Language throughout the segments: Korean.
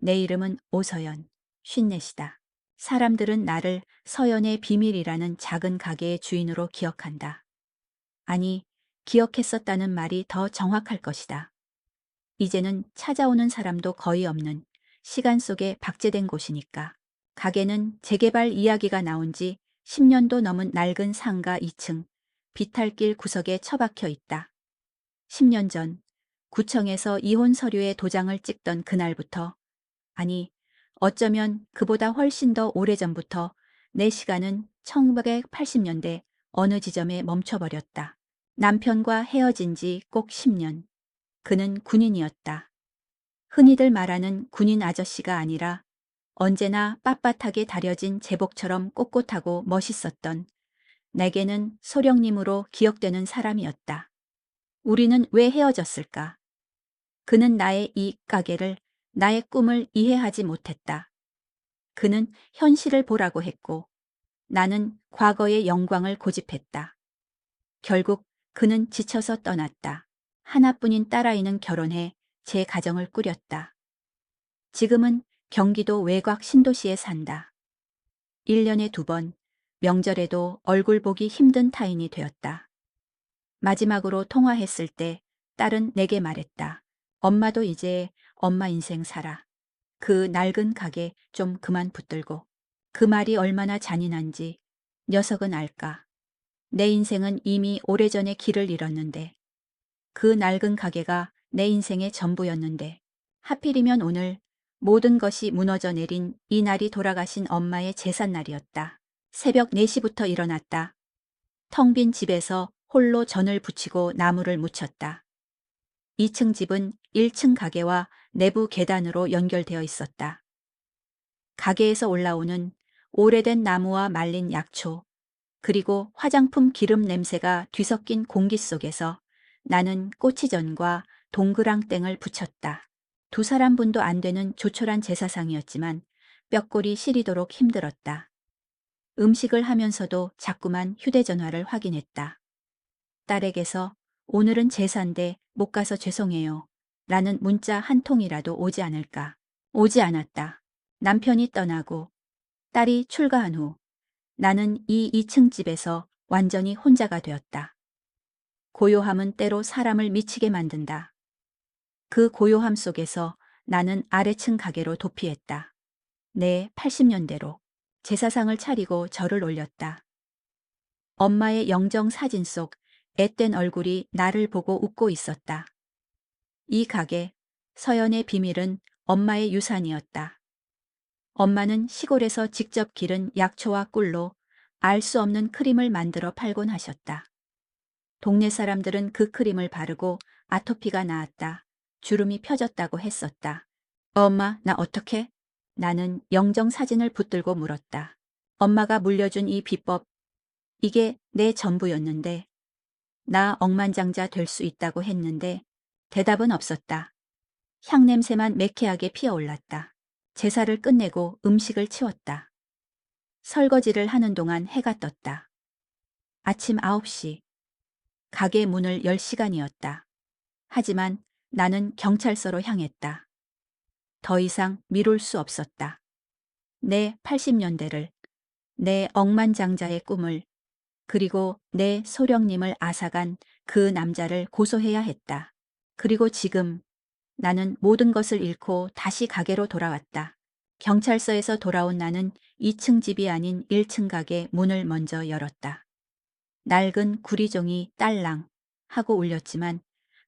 내 이름은 오서연, 54이다. 사람들은 나를 서연의 비밀이라는 작은 가게의 주인으로 기억한다. 아니, 기억했었다는 말이 더 정확할 것이다. 이제는 찾아오는 사람도 거의 없는 시간 속에 박제된 곳이니까. 가게는 재개발 이야기가 나온 지 10년도 넘은 낡은 상가 2층, 비탈길 구석에 처박혀 있다. 10년 전 구청에서 이혼 서류에 도장을 찍던 그날부터, 아니, 어쩌면 그보다 훨씬 더 오래전부터 내 시간은 1980년대 어느 지점에 멈춰버렸다. 남편과 헤어진 지 꼭 10년. 그는 군인이었다. 흔히들 말하는 군인 아저씨가 아니라 언제나 빳빳하게 다려진 제복처럼 꼿꼿하고 멋있었던, 내게는 소령님으로 기억되는 사람이었다. 우리는 왜 헤어졌을까? 그는 나의 이 가게를, 나의 꿈을 이해하지 못했다. 그는 현실을 보라고 했고 나는 과거의 영광을 고집했다. 결국 그는 지쳐서 떠났다. 하나뿐인 딸아이는 결혼해 제 가정을 꾸렸다. 지금은 경기도 외곽 신도시에 산다. 1년에 2번, 명절에도 얼굴 보기 힘든 타인이 되었다. 마지막으로 통화했을 때 딸은 내게 말했다. 엄마도 이제 엄마 인생 살아. 그 낡은 가게 좀 그만 붙들고. 그 말이 얼마나 잔인한지 녀석은 알까. 내 인생은 이미 오래전에 길을 잃었는데, 그 낡은 가게가 내 인생의 전부였는데, 하필이면 오늘 모든 것이 무너져 내린 이 날이 돌아가신 엄마의 제삿날이었다. 새벽 4시부터 일어났다. 텅 빈 집에서 홀로 전을 부치고 나무를 묻혔다. 2층 집은 1층 가게와 내부 계단으로 연결되어 있었다. 가게에서 올라오는 오래된 나무와 말린 약초, 그리고 화장품 기름 냄새가 뒤섞인 공기 속에서 나는 꼬치전과 동그랑땡을 부쳤다. 2사람분도 안 되는 조촐한 제사상이었지만 뼈골이 시리도록 힘들었다. 음식을 하면서도 자꾸만 휴대전화를 확인했다. 딸에게서 오늘은 제사인데 못 가서 죄송해요 라는 문자 한 통이라도 오지 않을까. 오지 않았다. 남편이 떠나고 딸이 출가한 후 나는 이 2층 집에서 완전히 혼자가 되었다. 고요함은 때로 사람을 미치게 만든다. 그 고요함 속에서 나는 아래층 가게로 도피했다. 내 80년대로 제사상을 차리고 절을 올렸다. 엄마의 영정 사진 속 앳된 얼굴이 나를 보고 웃고 있었다. 이 가게, 서연의 비밀은 엄마의 유산이었다. 엄마는 시골에서 직접 기른 약초와 꿀로 알 수 없는 크림을 만들어 팔곤 하셨다. 동네 사람들은 그 크림을 바르고 아토피가 나았다. 주름이 펴졌다고 했었다. 엄마, 나 어떡해? 나는 영정 사진을 붙들고 물었다. 엄마가 물려준 이 비법, 이게 내 전부였는데, 나 억만장자 될 수 있다고 했는데 대답은 없었다. 향냄새만 매캐하게 피어올랐다. 제사를 끝내고 음식을 치웠다. 설거지를 하는 동안 해가 떴다. 아침 9시. 가게 문을 열 시간이었다. 하지만 나는 경찰서로 향했다. 더 이상 미룰 수 없었다. 내 80년대를, 내 억만장자의 꿈을, 그리고 내 소령님을 앗아간 그 남자를 고소해야 했다. 그리고 지금 나는 모든 것을 잃고 다시 가게로 돌아왔다. 경찰서에서 돌아온 나는 2층 집이 아닌 1층 가게 문을 먼저 열었다. 낡은 구리종이 딸랑 하고 울렸지만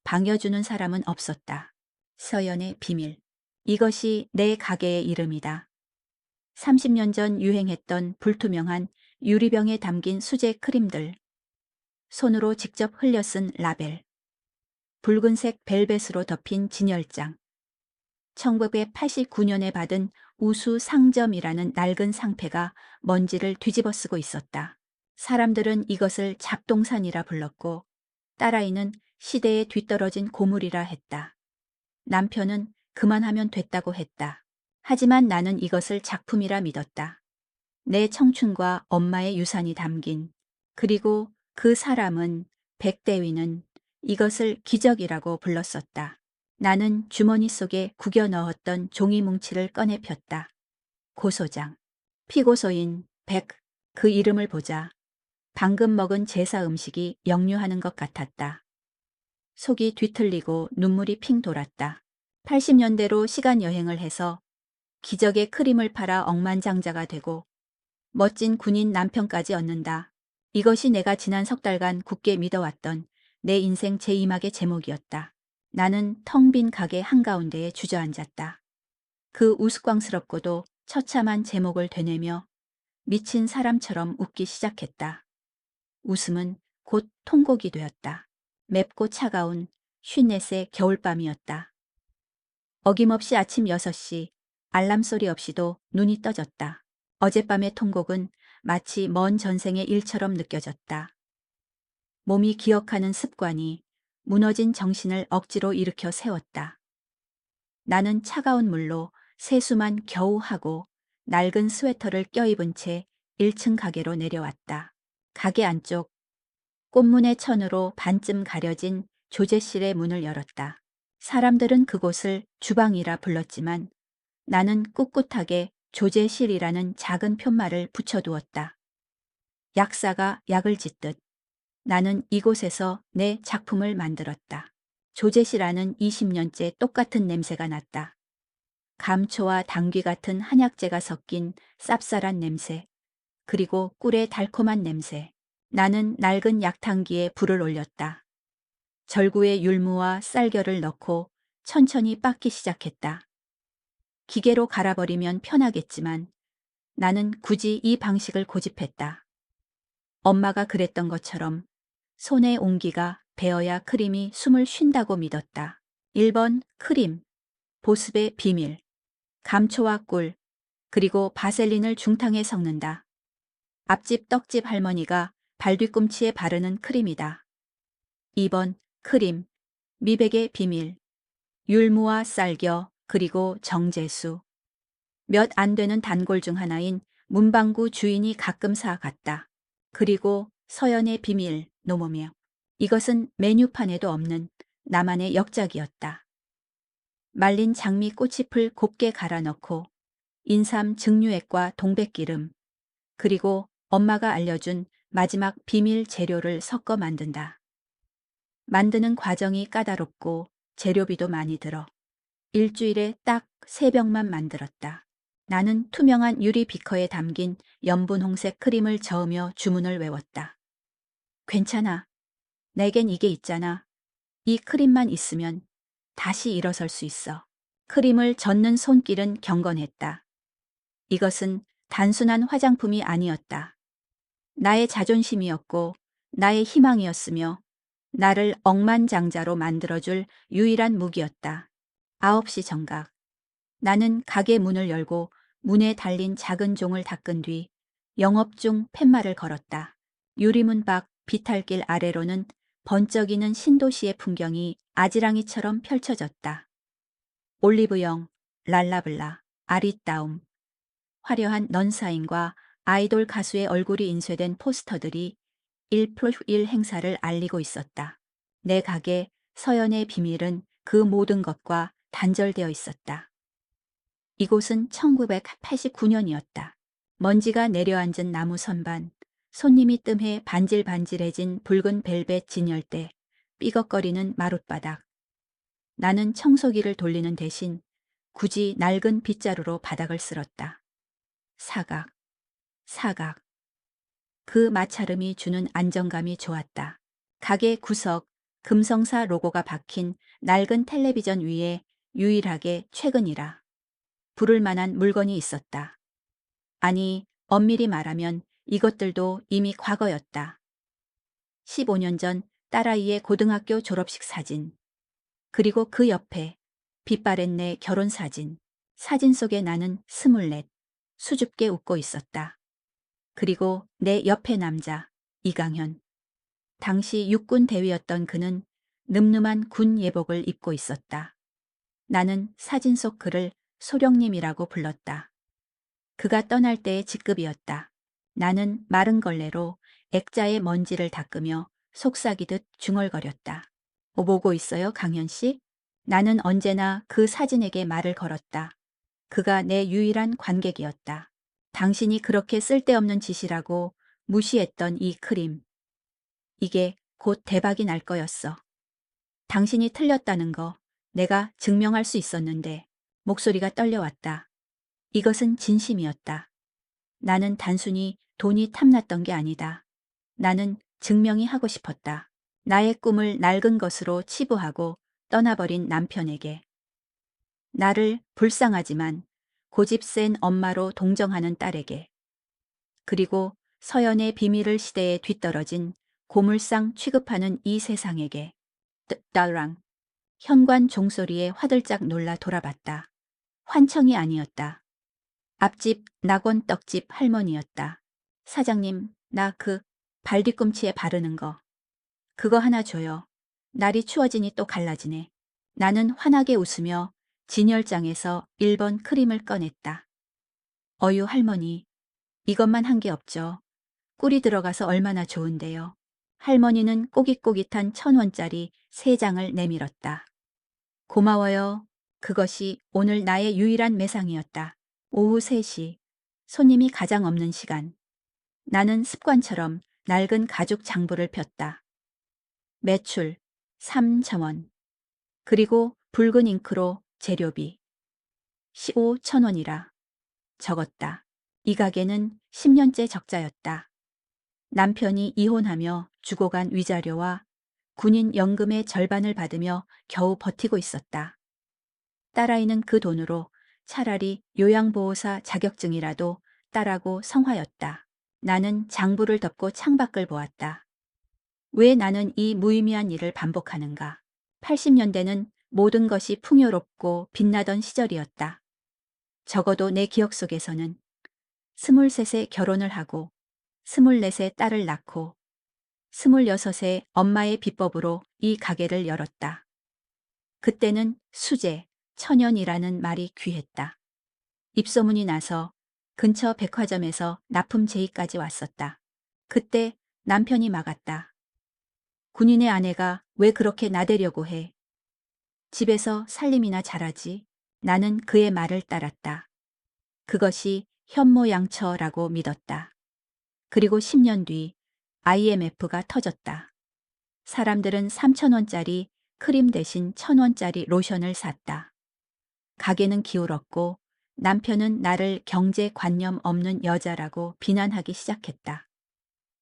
반겨주는 사람은 없었다. 서연의 비밀. 이것이 내 가게의 이름이다. 30년 전 유행했던 불투명한 유리병에 담긴 수제 크림들. 손으로 직접 흘려 쓴 라벨. 붉은색 벨벳으로 덮인 진열장. 1989년에 받은 우수 상점이라는 낡은 상패가 먼지를 뒤집어 쓰고 있었다. 사람들은 이것을 잡동산이라 불렀고 딸아이는 시대에 뒤떨어진 고물이라 했다. 남편은 그만하면 됐다고 했다. 하지만 나는 이것을 작품이라 믿었다. 내 청춘과 엄마의 유산이 담긴, 그리고 그 사람은 백대위는 이것을 기적이라고 불렀었다. 나는 주머니 속에 구겨 넣었던 종이 뭉치를 꺼내 폈다. 고소장. 피고소인 백. 그 이름을 보자 방금 먹은 제사 음식이 역류하는 것 같았다. 속이 뒤틀리고 눈물이 핑 돌았다. 80년대로 시간 여행을 해서 기적의 크림을 팔아 억만장자가 되고 멋진 군인 남편까지 얻는다. 이것이 내가 지난 석 달간 굳게 믿어왔던 내 인생 제2막의 제목이었다. 나는 텅 빈 가게 한가운데에 주저앉았다. 그 우스꽝스럽고도 처참한 제목을 되뇌며 미친 사람처럼 웃기 시작했다. 웃음은 곧 통곡이 되었다. 맵고 차가운 쉰넷의 겨울밤이었다. 어김없이 아침 6시 알람 소리 없이도 눈이 떠졌다. 어젯밤의 통곡은 마치 먼 전생의 일처럼 느껴졌다. 몸이 기억하는 습관이 무너진 정신을 억지로 일으켜 세웠다. 나는 차가운 물로 세수만 겨우 하고 낡은 스웨터를 껴입은 채 1층 가게로 내려왔다. 가게 안쪽 꽃무늬 천으로 반쯤 가려진 조제실의 문을 열었다. 사람들은 그곳을 주방이라 불렀지만 나는 꿋꿋하게 조제실이라는 작은 편말을 붙여두었다. 약사가 약을 짓듯 나는 이곳에서 내 작품을 만들었다. 조제실안은 20년째 똑같은 냄새가 났다. 감초와 당귀 같은 한약재가 섞인 쌉쌀한 냄새, 그리고 꿀의 달콤한 냄새. 나는 낡은 약탕기에 불을 올렸다. 절구에 율무와 쌀겨를 넣고 천천히 빻기 시작했다. 기계로 갈아버리면 편하겠지만 나는 굳이 이 방식을 고집했다. 엄마가 그랬던 것처럼 손의 온기가 배어야 크림이 숨을 쉰다고 믿었다. 1번 크림, 보습의 비밀, 감초와 꿀, 그리고 바셀린을 중탕에 섞는다. 앞집 떡집 할머니가 발뒤꿈치에 바르는 크림이다. 2번 크림, 미백의 비밀, 율무와 쌀겨, 그리고 정제수. 몇 안 되는 단골 중 하나인 문방구 주인이 가끔 사갔다. 그리고 서연의 비밀, 노모며. 이것은 메뉴판에도 없는 나만의 역작이었다. 말린 장미 꽃잎을 곱게 갈아 넣고 인삼 증류액과 동백기름, 그리고 엄마가 알려준 마지막 비밀 재료를 섞어 만든다. 만드는 과정이 까다롭고 재료비도 많이 들어 일주일에 딱 3병만 만들었다. 나는 투명한 유리 비커에 담긴 연분 홍색 크림을 저으며 주문을 외웠다. 괜찮아. 내겐 이게 있잖아. 이 크림만 있으면 다시 일어설 수 있어. 크림을 젓는 손길은 경건했다. 이것은 단순한 화장품이 아니었다. 나의 자존심이었고 나의 희망이었으며 나를 억만장자로 만들어줄 유일한 무기였다. 9시 정각. 나는 가게 문을 열고 문에 달린 작은 종을 닦은 뒤 영업 중 팻말을 걸었다. 유리문 밖 비탈길 아래로는 번쩍이는 신도시의 풍경이 아지랑이처럼 펼쳐졌다. 올리브영, 랄라블라, 아리따움, 화려한 넌사인과 아이돌 가수의 얼굴이 인쇄된 포스터들이 1+1 행사를 알리고 있었다. 내 가게 서연의 비밀은 그 모든 것과 단절되어 있었다. 이곳은 1989년이었다. 먼지가 내려앉은 나무 선반, 손님이 뜸해 반질반질해진 붉은 벨벳 진열대, 삐걱거리는 마룻바닥. 나는 청소기를 돌리는 대신 굳이 낡은 빗자루로 바닥을 쓸었다. 사각, 사각. 그 마찰음이 주는 안정감이 좋았다. 가게 구석, 금성사 로고가 박힌 낡은 텔레비전 위에 유일하게 최근이라 부를 만한 물건이 있었다. 아니, 엄밀히 말하면 이것들도 이미 과거였다. 15년 전 딸아이의 고등학교 졸업식 사진, 그리고 그 옆에 빛바랜 결혼 사진. 사진 속에 나는 24, 수줍게 웃고 있었다. 그리고 내 옆에 남자, 이강현. 당시 육군 대위였던 그는 늠름한 군 예복을 입고 있었다. 나는 사진 속 그를 소령님이라고 불렀다. 그가 떠날 때의 직급이었다. 나는 마른 걸레로 액자의 먼지를 닦으며 속삭이듯 중얼거렸다. 보고 있어요, 강현 씨? 나는 언제나 그 사진에게 말을 걸었다. 그가 내 유일한 관객이었다. 당신이 그렇게 쓸데없는 짓이라고 무시했던 이 크림. 이게 곧 대박이 날 거였어. 당신이 틀렸다는 거 내가 증명할 수 있었는데 목소리가 떨려왔다. 이것은 진심이었다. 나는 단순히 돈이 탐났던 게 아니다. 나는 증명이 하고 싶었다. 나의 꿈을 낡은 것으로 치부하고 떠나버린 남편에게. 나를 불쌍하지만 고집 센 엄마로 동정하는 딸에게. 그리고 서연의 비밀을 시대에 뒤떨어진 고물상 취급하는 이 세상에게. 따랑 현관 종소리에 화들짝 놀라 돌아봤다. 환청이 아니었다. 앞집 낙원떡집 할머니였다. 사장님, 나 그 발뒤꿈치에 바르는 거. 그거 하나 줘요. 날이 추워지니 또 갈라지네. 나는 환하게 웃으며 진열장에서 1번 크림을 꺼냈다. 어유 할머니, 이것만 한 게 없죠. 꿀이 들어가서 얼마나 좋은데요. 할머니는 꼬깃꼬깃한 1,000원짜리 3장을 내밀었다. 고마워요. 그것이 오늘 나의 유일한 매상이었다. 오후 3시. 손님이 가장 없는 시간. 나는 습관처럼 낡은 가죽 장부를 폈다. 매출 3,000원. 그리고 붉은 잉크로 재료비 15,000원이라 적었다. 이 가게는 10년째 적자였다. 남편이 이혼하며 주고 간 위자료와 군인 연금의 절반을 받으며 겨우 버티고 있었다. 딸아이는 그 돈으로 차라리 요양보호사 자격증이라도 따라고 성화였다. 나는 장부를 덮고 창밖을 보았다. 왜 나는 이 무의미한 일을 반복하는가? 80년대는 모든 것이 풍요롭고 빛나던 시절이었다. 적어도 내 기억 속에서는 23세 결혼을 하고 24세 딸을 낳고 26세 엄마의 비법으로 이 가게를 열었다. 그때는 수제, 천연이라는 말이 귀했다. 입소문이 나서 근처 백화점에서 납품 제의까지 왔었다. 그때 남편이 막았다. 군인의 아내가 왜 그렇게 나대려고 해? 집에서 살림이나 잘하지. 나는 그의 말을 따랐다. 그것이 현모양처라고 믿었다. 그리고 10년 뒤 IMF가 터졌다. 사람들은 3,000원짜리 크림 대신 1,000원짜리 로션을 샀다. 가게는 기울었고 남편은 나를 경제관념 없는 여자라고 비난하기 시작했다.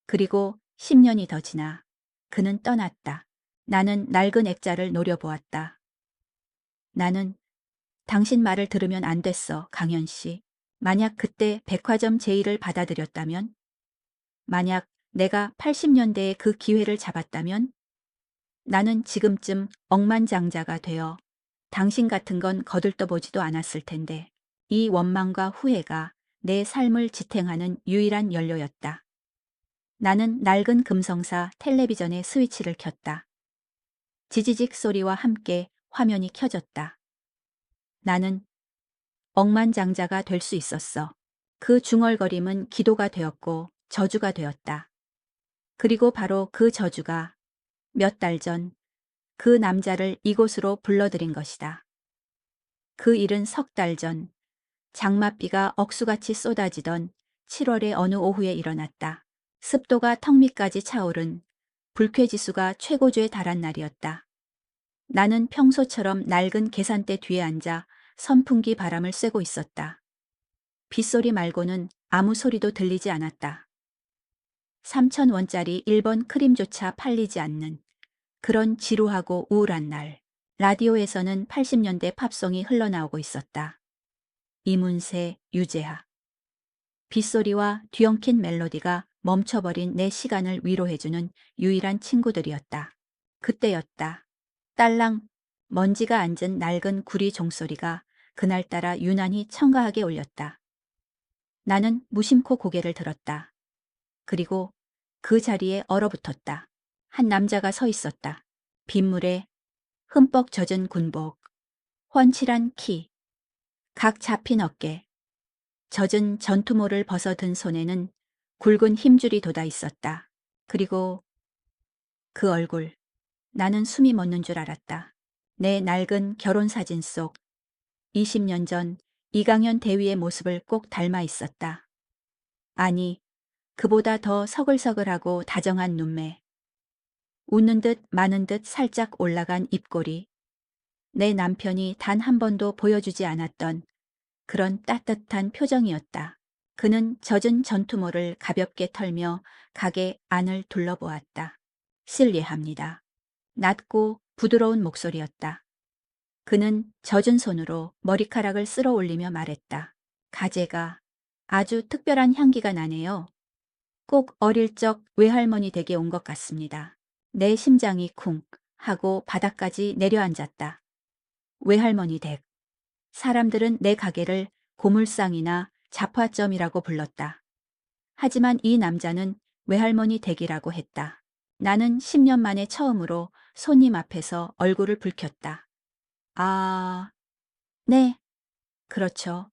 그리고 10년이 더 지나 그는 떠났다. 나는 낡은 액자를 노려보았다. 나는 당신 말을 들으면 안 됐어, 강현 씨. 만약 그때 백화점 제의를 받아들였다면? 만약 내가 80년대에 그 기회를 잡았다면? 나는 지금쯤 억만장자가 되어 당신 같은 건 거들떠보지도 않았을 텐데 이 원망과 후회가 내 삶을 지탱하는 유일한 연료였다. 나는 낡은 금성사 텔레비전의 스위치를 켰다. 지지직 소리와 함께 화면이 켜졌다. 나는 억만장자가 될 수 있었어. 그 중얼거림은 기도가 되었고 저주가 되었다. 그리고 바로 그 저주가 몇 달 전 그 남자를 이곳으로 불러들인 것이다. 그 일은 3달 전 장맛비가 억수같이 쏟아지던 7월의 어느 오후에 일어났다. 습도가 턱 밑까지 차오른 불쾌지수가 최고조에 달한 날이었다. 나는 평소처럼 낡은 계산대 뒤에 앉아 선풍기 바람을 쐬고 있었다. 빗소리 말고는 아무 소리도 들리지 않았다. 3,000원짜리 1번 크림조차 팔리지 않는 그런 지루하고 우울한 날. 라디오에서는 80년대 팝송이 흘러나오고 있었다. 이문세, 유재하. 빗소리와 뒤엉킨 멜로디가 멈춰버린 내 시간을 위로해주는 유일한 친구들이었다. 그때였다. 딸랑 먼지가 앉은 낡은 구리 종소리가 그날따라 유난히 청가하게 울렸다. 나는 무심코 고개를 들었다. 그리고 그 자리에 얼어붙었다. 한 남자가 서 있었다. 빗물에 흠뻑 젖은 군복, 훤칠한 키, 각 잡힌 어깨, 젖은 전투모를 벗어든 손에는 굵은 힘줄이 돋아 있었다. 그리고 그 얼굴, 나는 숨이 멎는 줄 알았다. 내 낡은 결혼사진 속 20년 전 이강현 대위의 모습을 꼭 닮아 있었다. 아니, 그보다 더 서글서글하고 다정한 눈매, 웃는 듯 마는 듯 살짝 올라간 입꼬리, 내 남편이 단 한 번도 보여주지 않았던 그런 따뜻한 표정이었다. 그는 젖은 전투모를 가볍게 털며 가게 안을 둘러보았다. 실례합니다. 낮고 부드러운 목소리였다. 그는 젖은 손으로 머리카락을 쓸어 올리며 말했다. 가재가 아주 특별한 향기가 나네요. 꼭 어릴 적 외할머니 댁에 온 것 같습니다. 내 심장이 쿵 하고 바닥까지 내려앉았다. 외할머니 댁. 사람들은 내 가게를 고물상이나 잡화점이라고 불렀다. 하지만 이 남자는 외할머니 댁이라고 했다. 나는 10년 만에 처음으로 손님 앞에서 얼굴을 붉혔다. 아, 네, 그렇죠.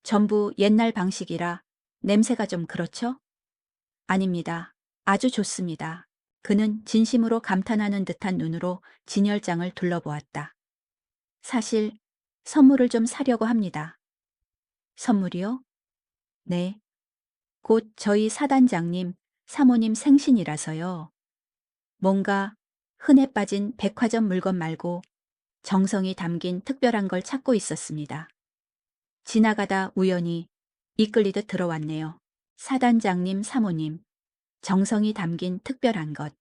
전부 옛날 방식이라 냄새가 좀 그렇죠? 아닙니다. 아주 좋습니다. 그는 진심으로 감탄하는 듯한 눈으로 진열장을 둘러보았다. 사실 선물을 좀 사려고 합니다. 선물이요? 네. 곧 저희 사단장님, 사모님 생신이라서요. 뭔가 흔해 빠진 백화점 물건 말고 정성이 담긴 특별한 걸 찾고 있었습니다. 지나가다 우연히 이끌리듯 들어왔네요. 사단장님, 사모님, 정성이 담긴 특별한 것.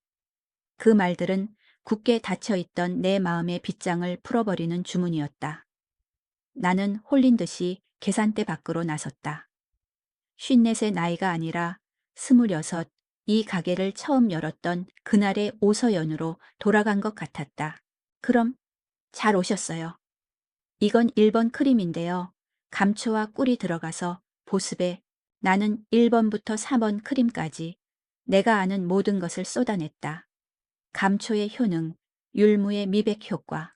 그 말들은 굳게 닫혀있던 내 마음의 빗장을 풀어버리는 주문이었다. 나는 홀린 듯이 계산대 밖으로 나섰다. 54의 나이가 아니라 26, 이 가게를 처음 열었던 그날의 오서연으로 돌아간 것 같았다. 그럼 잘 오셨어요. 이건 1번 크림인데요. 감초와 꿀이 들어가서 보습에 나는 1번부터 4번 크림까지 내가 아는 모든 것을 쏟아냈다. 감초의 효능, 율무의 미백 효과,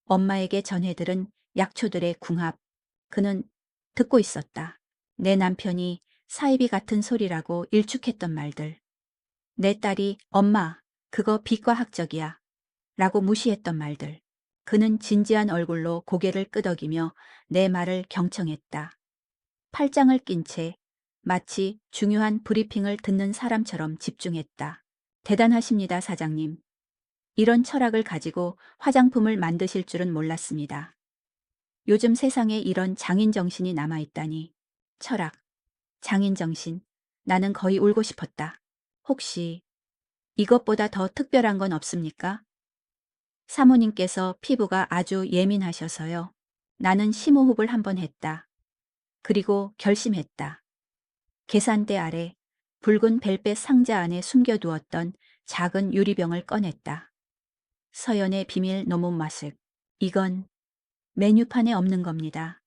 엄마에게 전해들은 약초들의 궁합. 그는 듣고 있었다. 내 남편이 사이비 같은 소리라고 일축했던 말들. 내 딸이 엄마, 그거 비과학적이야 라고 무시했던 말들. 그는 진지한 얼굴로 고개를 끄덕이며 내 말을 경청했다. 팔짱을 낀 채 마치 중요한 브리핑을 듣는 사람처럼 집중했다. 대단하십니다, 사장님. 이런 철학을 가지고 화장품을 만드실 줄은 몰랐습니다. 요즘 세상에 이런 장인 정신이 남아있다니. 철학, 장인 정신. 나는 거의 울고 싶었다. 혹시 이것보다 더 특별한 건 없습니까? 사모님께서 피부가 아주 예민하셔서요. 나는 심호흡을 한번 했다. 그리고 결심했다. 계산대 아래 붉은 벨벳 상자 안에 숨겨두었던 작은 유리병을 꺼냈다. 서연의 비밀 노문 마식. 이건 메뉴판에 없는 겁니다.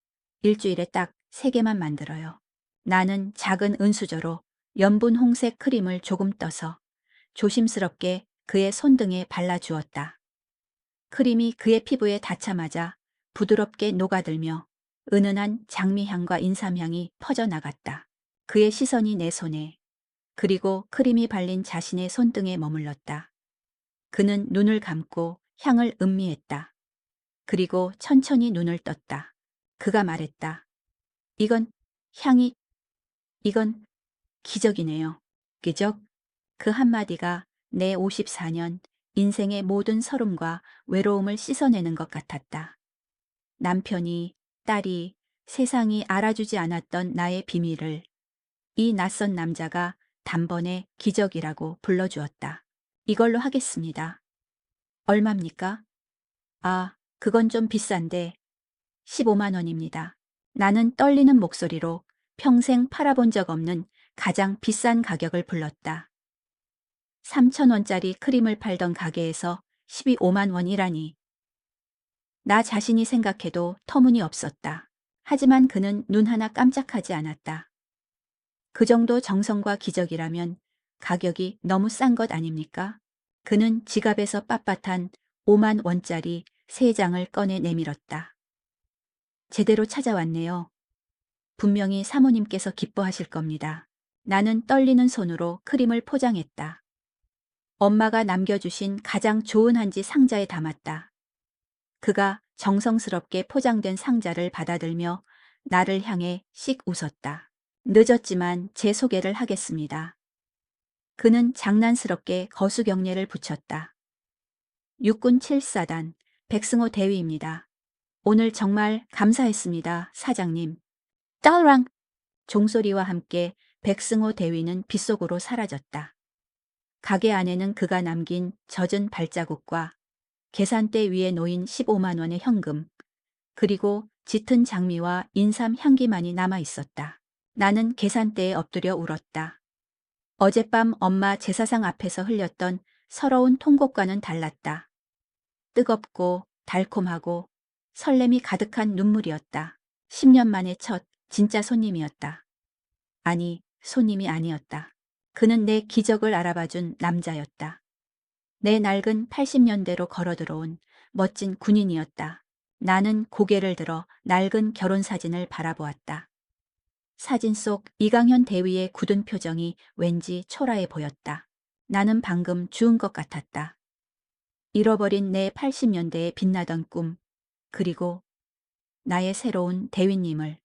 일주일에 딱 3개만 만들어요. 나는 작은 은수저로 연분 홍색 크림을 조금 떠서 조심스럽게 그의 손등에 발라주었다. 크림이 그의 피부에 닿자마자 부드럽게 녹아들며 은은한 장미향과 인삼향이 퍼져나갔다. 그의 시선이 내 손에, 그리고 크림이 발린 자신의 손등에 머물렀다. 그는 눈을 감고 향을 음미했다. 그리고 천천히 눈을 떴다. 그가 말했다. 이건 향이, 이건 기적이네요. 기적? 그 한마디가 내 54년 인생의 모든 서름과 외로움을 씻어내는 것 같았다. 남편이, 딸이, 세상이 알아주지 않았던 나의 비밀을 이 낯선 남자가 단번에 기적이라고 불러주었다. 이걸로 하겠습니다. 얼마입니까? 아, 그건 좀 비싼데 15만 원입니다. 나는 떨리는 목소리로 평생 팔아본 적 없는 가장 비싼 가격을 불렀다. 3,000원짜리 크림을 팔던 가게에서 15만 원이라니. 나 자신이 생각해도 터무니없었다. 하지만 그는 눈 하나 깜짝하지 않았다. 그 정도 정성과 기적이라면 가격이 너무 싼 것 아닙니까? 그는 지갑에서 빳빳한 5만 원짜리 3장을 꺼내 내밀었다. 제대로 찾아왔네요. 분명히 사모님께서 기뻐하실 겁니다. 나는 떨리는 손으로 크림을 포장했다. 엄마가 남겨주신 가장 좋은 한지 상자에 담았다. 그가 정성스럽게 포장된 상자를 받아들며 나를 향해 씩 웃었다. 늦었지만 제 소개를 하겠습니다. 그는 장난스럽게 거수경례를 붙였다. 육군 7사단 백승호 대위입니다. 오늘 정말 감사했습니다, 사장님. 딸랑! 종소리와 함께 백승호 대위는 빗속으로 사라졌다. 가게 안에는 그가 남긴 젖은 발자국과 계산대 위에 놓인 15만 원의 현금, 그리고 짙은 장미와 인삼 향기만이 남아 있었다. 나는 계산대에 엎드려 울었다. 어젯밤 엄마 제사상 앞에서 흘렸던 서러운 통곡과는 달랐다. 뜨겁고 달콤하고 설렘이 가득한 눈물이었다. 10년 만에 첫 진짜 손님이었다. 아니, 손님이 아니었다. 그는 내 기적을 알아봐준 남자였다. 내 낡은 80년대로 걸어 들어온 멋진 군인이었다. 나는 고개를 들어 낡은 결혼사진을 바라보았다. 사진 속 이강현 대위의 굳은 표정이 왠지 초라해 보였다. 나는 방금 죽은 것 같았다. 잃어버린 내 80년대의 빛나던 꿈, 그리고 나의 새로운 대위님을.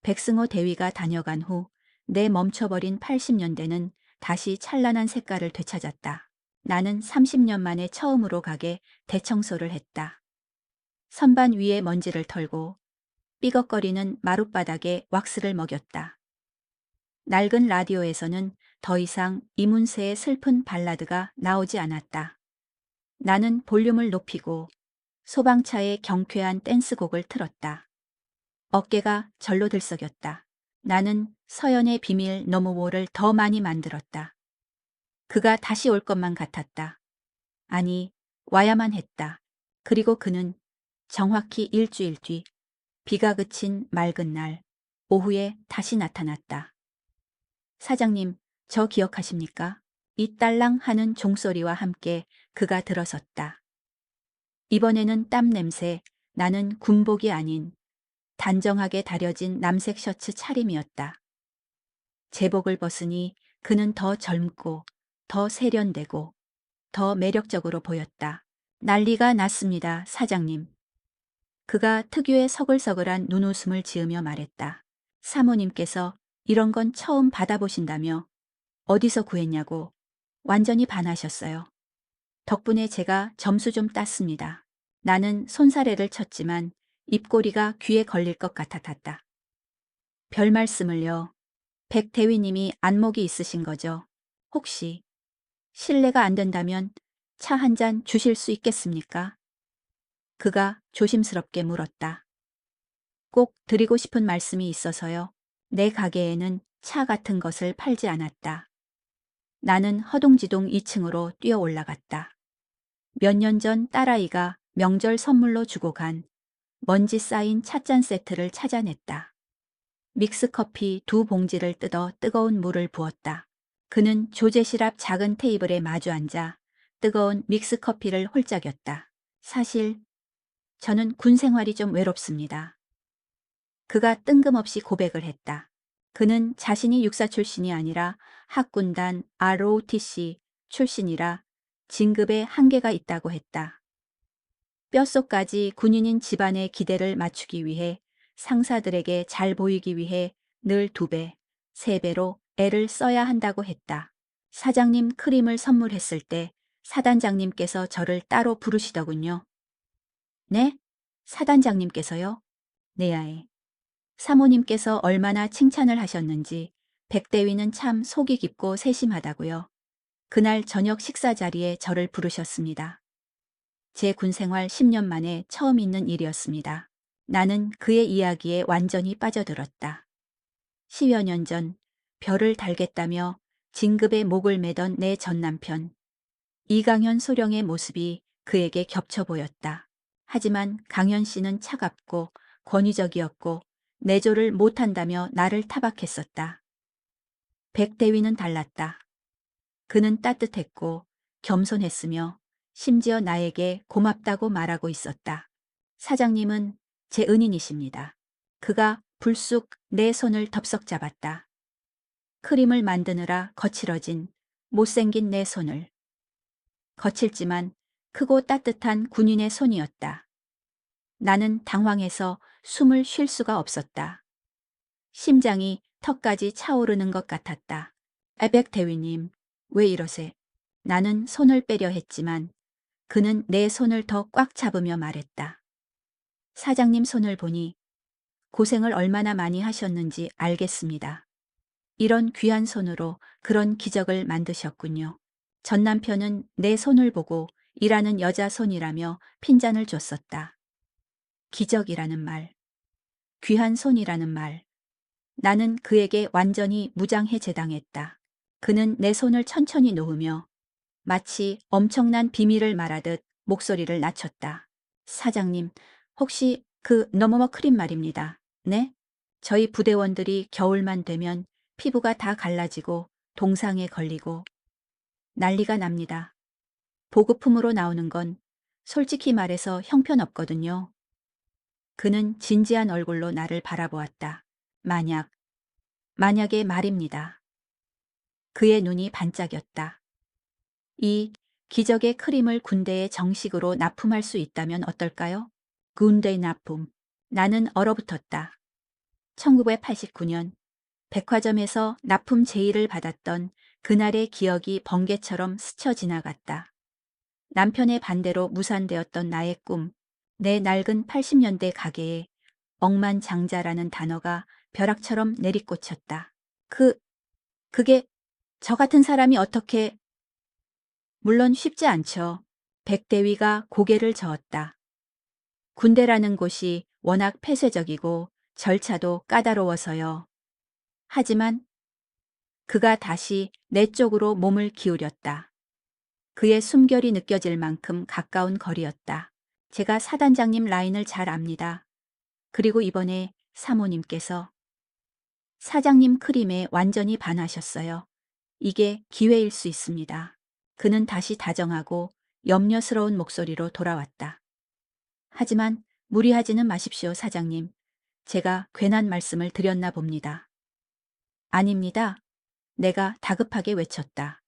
백승호 대위가 다녀간 후 내 멈춰버린 80년대는 다시 찬란한 색깔을 되찾았다. 나는 30년 만에 처음으로 가게 대청소를 했다. 선반 위에 먼지를 털고 삐걱거리는 마룻바닥에 왁스를 먹였다. 낡은 라디오에서는 더 이상 이문세의 슬픈 발라드가 나오지 않았다. 나는 볼륨을 높이고 소방차의 경쾌한 댄스곡을 틀었다. 어깨가 절로 들썩였다. 나는 서연의 비밀 너무워를 더 많이 만들었다. 그가 다시 올 것만 같았다. 아니, 와야만 했다. 그리고 그는 정확히 일주일 뒤 비가 그친 맑은 날 오후에 다시 나타났다. 사장님, 저 기억하십니까? 이 딸랑 하는 종소리와 함께 그가 들어섰다. 이번에는 땀 냄새, 나는 군복이 아닌 단정하게 다려진 남색 셔츠 차림이었다. 제복을 벗으니 그는 더 젊고 더 세련되고 더 매력적으로 보였다. 난리가 났습니다, 사장님. 그가 특유의 서글서글한 눈웃음을 지으며 말했다. 사모님께서 이런 건 처음 받아보신다며 어디서 구했냐고 완전히 반하셨어요. 덕분에 제가 점수 좀 땄습니다. 나는 손사래를 쳤지만 입꼬리가 귀에 걸릴 것 같았다. 별 말씀을요. 백 대위님이 안목이 있으신 거죠. 혹시 실례가 안 된다면 차 한 잔 주실 수 있겠습니까? 그가 조심스럽게 물었다. 꼭 드리고 싶은 말씀이 있어서요. 내 가게에는 차 같은 것을 팔지 않았다. 나는 허둥지둥 2층으로 뛰어 올라갔다. 몇 년 전 딸아이가 명절 선물로 주고 간 먼지 쌓인 찻잔 세트를 찾아냈다. 믹스커피 2봉지를 뜯어 뜨거운 물을 부었다. 그는 조제실 앞 작은 테이블에 마주 앉아 뜨거운 믹스커피를 홀짝였다. 사실 저는 군 생활이 좀 외롭습니다. 그가 뜬금없이 고백을 했다. 그는 자신이 육사 출신이 아니라 학군단 ROTC 출신이라 진급에 한계가 있다고 했다. 뼛속까지 군인인 집안의 기대를 맞추기 위해 상사들에게 잘 보이기 위해 늘 2배, 3배로 애를 써야 한다고 했다. 사장님 크림을 선물했을 때 사단장님께서 저를 따로 부르시더군요. 네? 사단장님께서요? 내야에. 사모님께서 얼마나 칭찬을 하셨는지 백대위는 참 속이 깊고 세심하다고요. 그날 저녁 식사 자리에 저를 부르셨습니다. 제 군생활 10년 만에 처음 있는 일이었습니다. 나는 그의 이야기에 완전히 빠져들었다. 10여 년 전 별을 달겠다며 진급에 목을 매던 내 전남편 이강현 소령의 모습이 그에게 겹쳐 보였다. 하지만 강현 씨는 차갑고 권위적이었고 내조를 못한다며 나를 타박했었다. 백대위는 달랐다. 그는 따뜻했고 겸손했으며 심지어 나에게 고맙다고 말하고 있었다. 사장님은 제 은인이십니다. 그가 불쑥 내 손을 덥석 잡았다. 크림을 만드느라 거칠어진 못생긴 내 손을. 거칠지만 크고 따뜻한 군인의 손이었다. 나는 당황해서 숨을 쉴 수가 없었다. 심장이 턱까지 차오르는 것 같았다. 에벡 대위님, 왜 이러세? 나는 손을 빼려 했지만 그는 내 손을 더 꽉 잡으며 말했다. 사장님 손을 보니 고생을 얼마나 많이 하셨는지 알겠습니다. 이런 귀한 손으로 그런 기적을 만드셨군요. 전 남편은 내 손을 보고 일하는 여자 손이라며 핀잔을 줬었다. 기적이라는 말, 귀한 손이라는 말. 나는 그에게 완전히 무장해제당했다. 그는 내 손을 천천히 놓으며 마치 엄청난 비밀을 말하듯 목소리를 낮췄다. 사장님, 혹시 그 너머머 크림 말입니다. 네? 저희 부대원들이 겨울만 되면 피부가 다 갈라지고 동상에 걸리고 난리가 납니다. 보급품으로 나오는 건 솔직히 말해서 형편없거든요. 그는 진지한 얼굴로 나를 바라보았다. 만약의 말입니다. 그의 눈이 반짝였다. 이 기적의 크림을 군대에 정식으로 납품할 수 있다면 어떨까요? 군대 납품. 나는 얼어붙었다. 1989년 백화점에서 납품 제의를 받았던 그날의 기억이 번개처럼 스쳐 지나갔다. 남편의 반대로 무산되었던 나의 꿈, 내 낡은 80년대 가게에 억만장자라는 단어가 벼락처럼 내리꽂혔다. 그게 저 같은 사람이 어떻게... 물론 쉽지 않죠. 백대위가 고개를 저었다. 군대라는 곳이 워낙 폐쇄적이고 절차도 까다로워서요. 하지만 그가 다시 내 쪽으로 몸을 기울였다. 그의 숨결이 느껴질 만큼 가까운 거리였다. 제가 사단장님 라인을 잘 압니다. 그리고 이번에 사모님께서 사장님 크림에 완전히 반하셨어요. 이게 기회일 수 있습니다. 그는 다시 다정하고 염려스러운 목소리로 돌아왔다. 하지만 무리하지는 마십시오, 사장님. 제가 괜한 말씀을 드렸나 봅니다. 아닙니다. 내가 다급하게 외쳤다.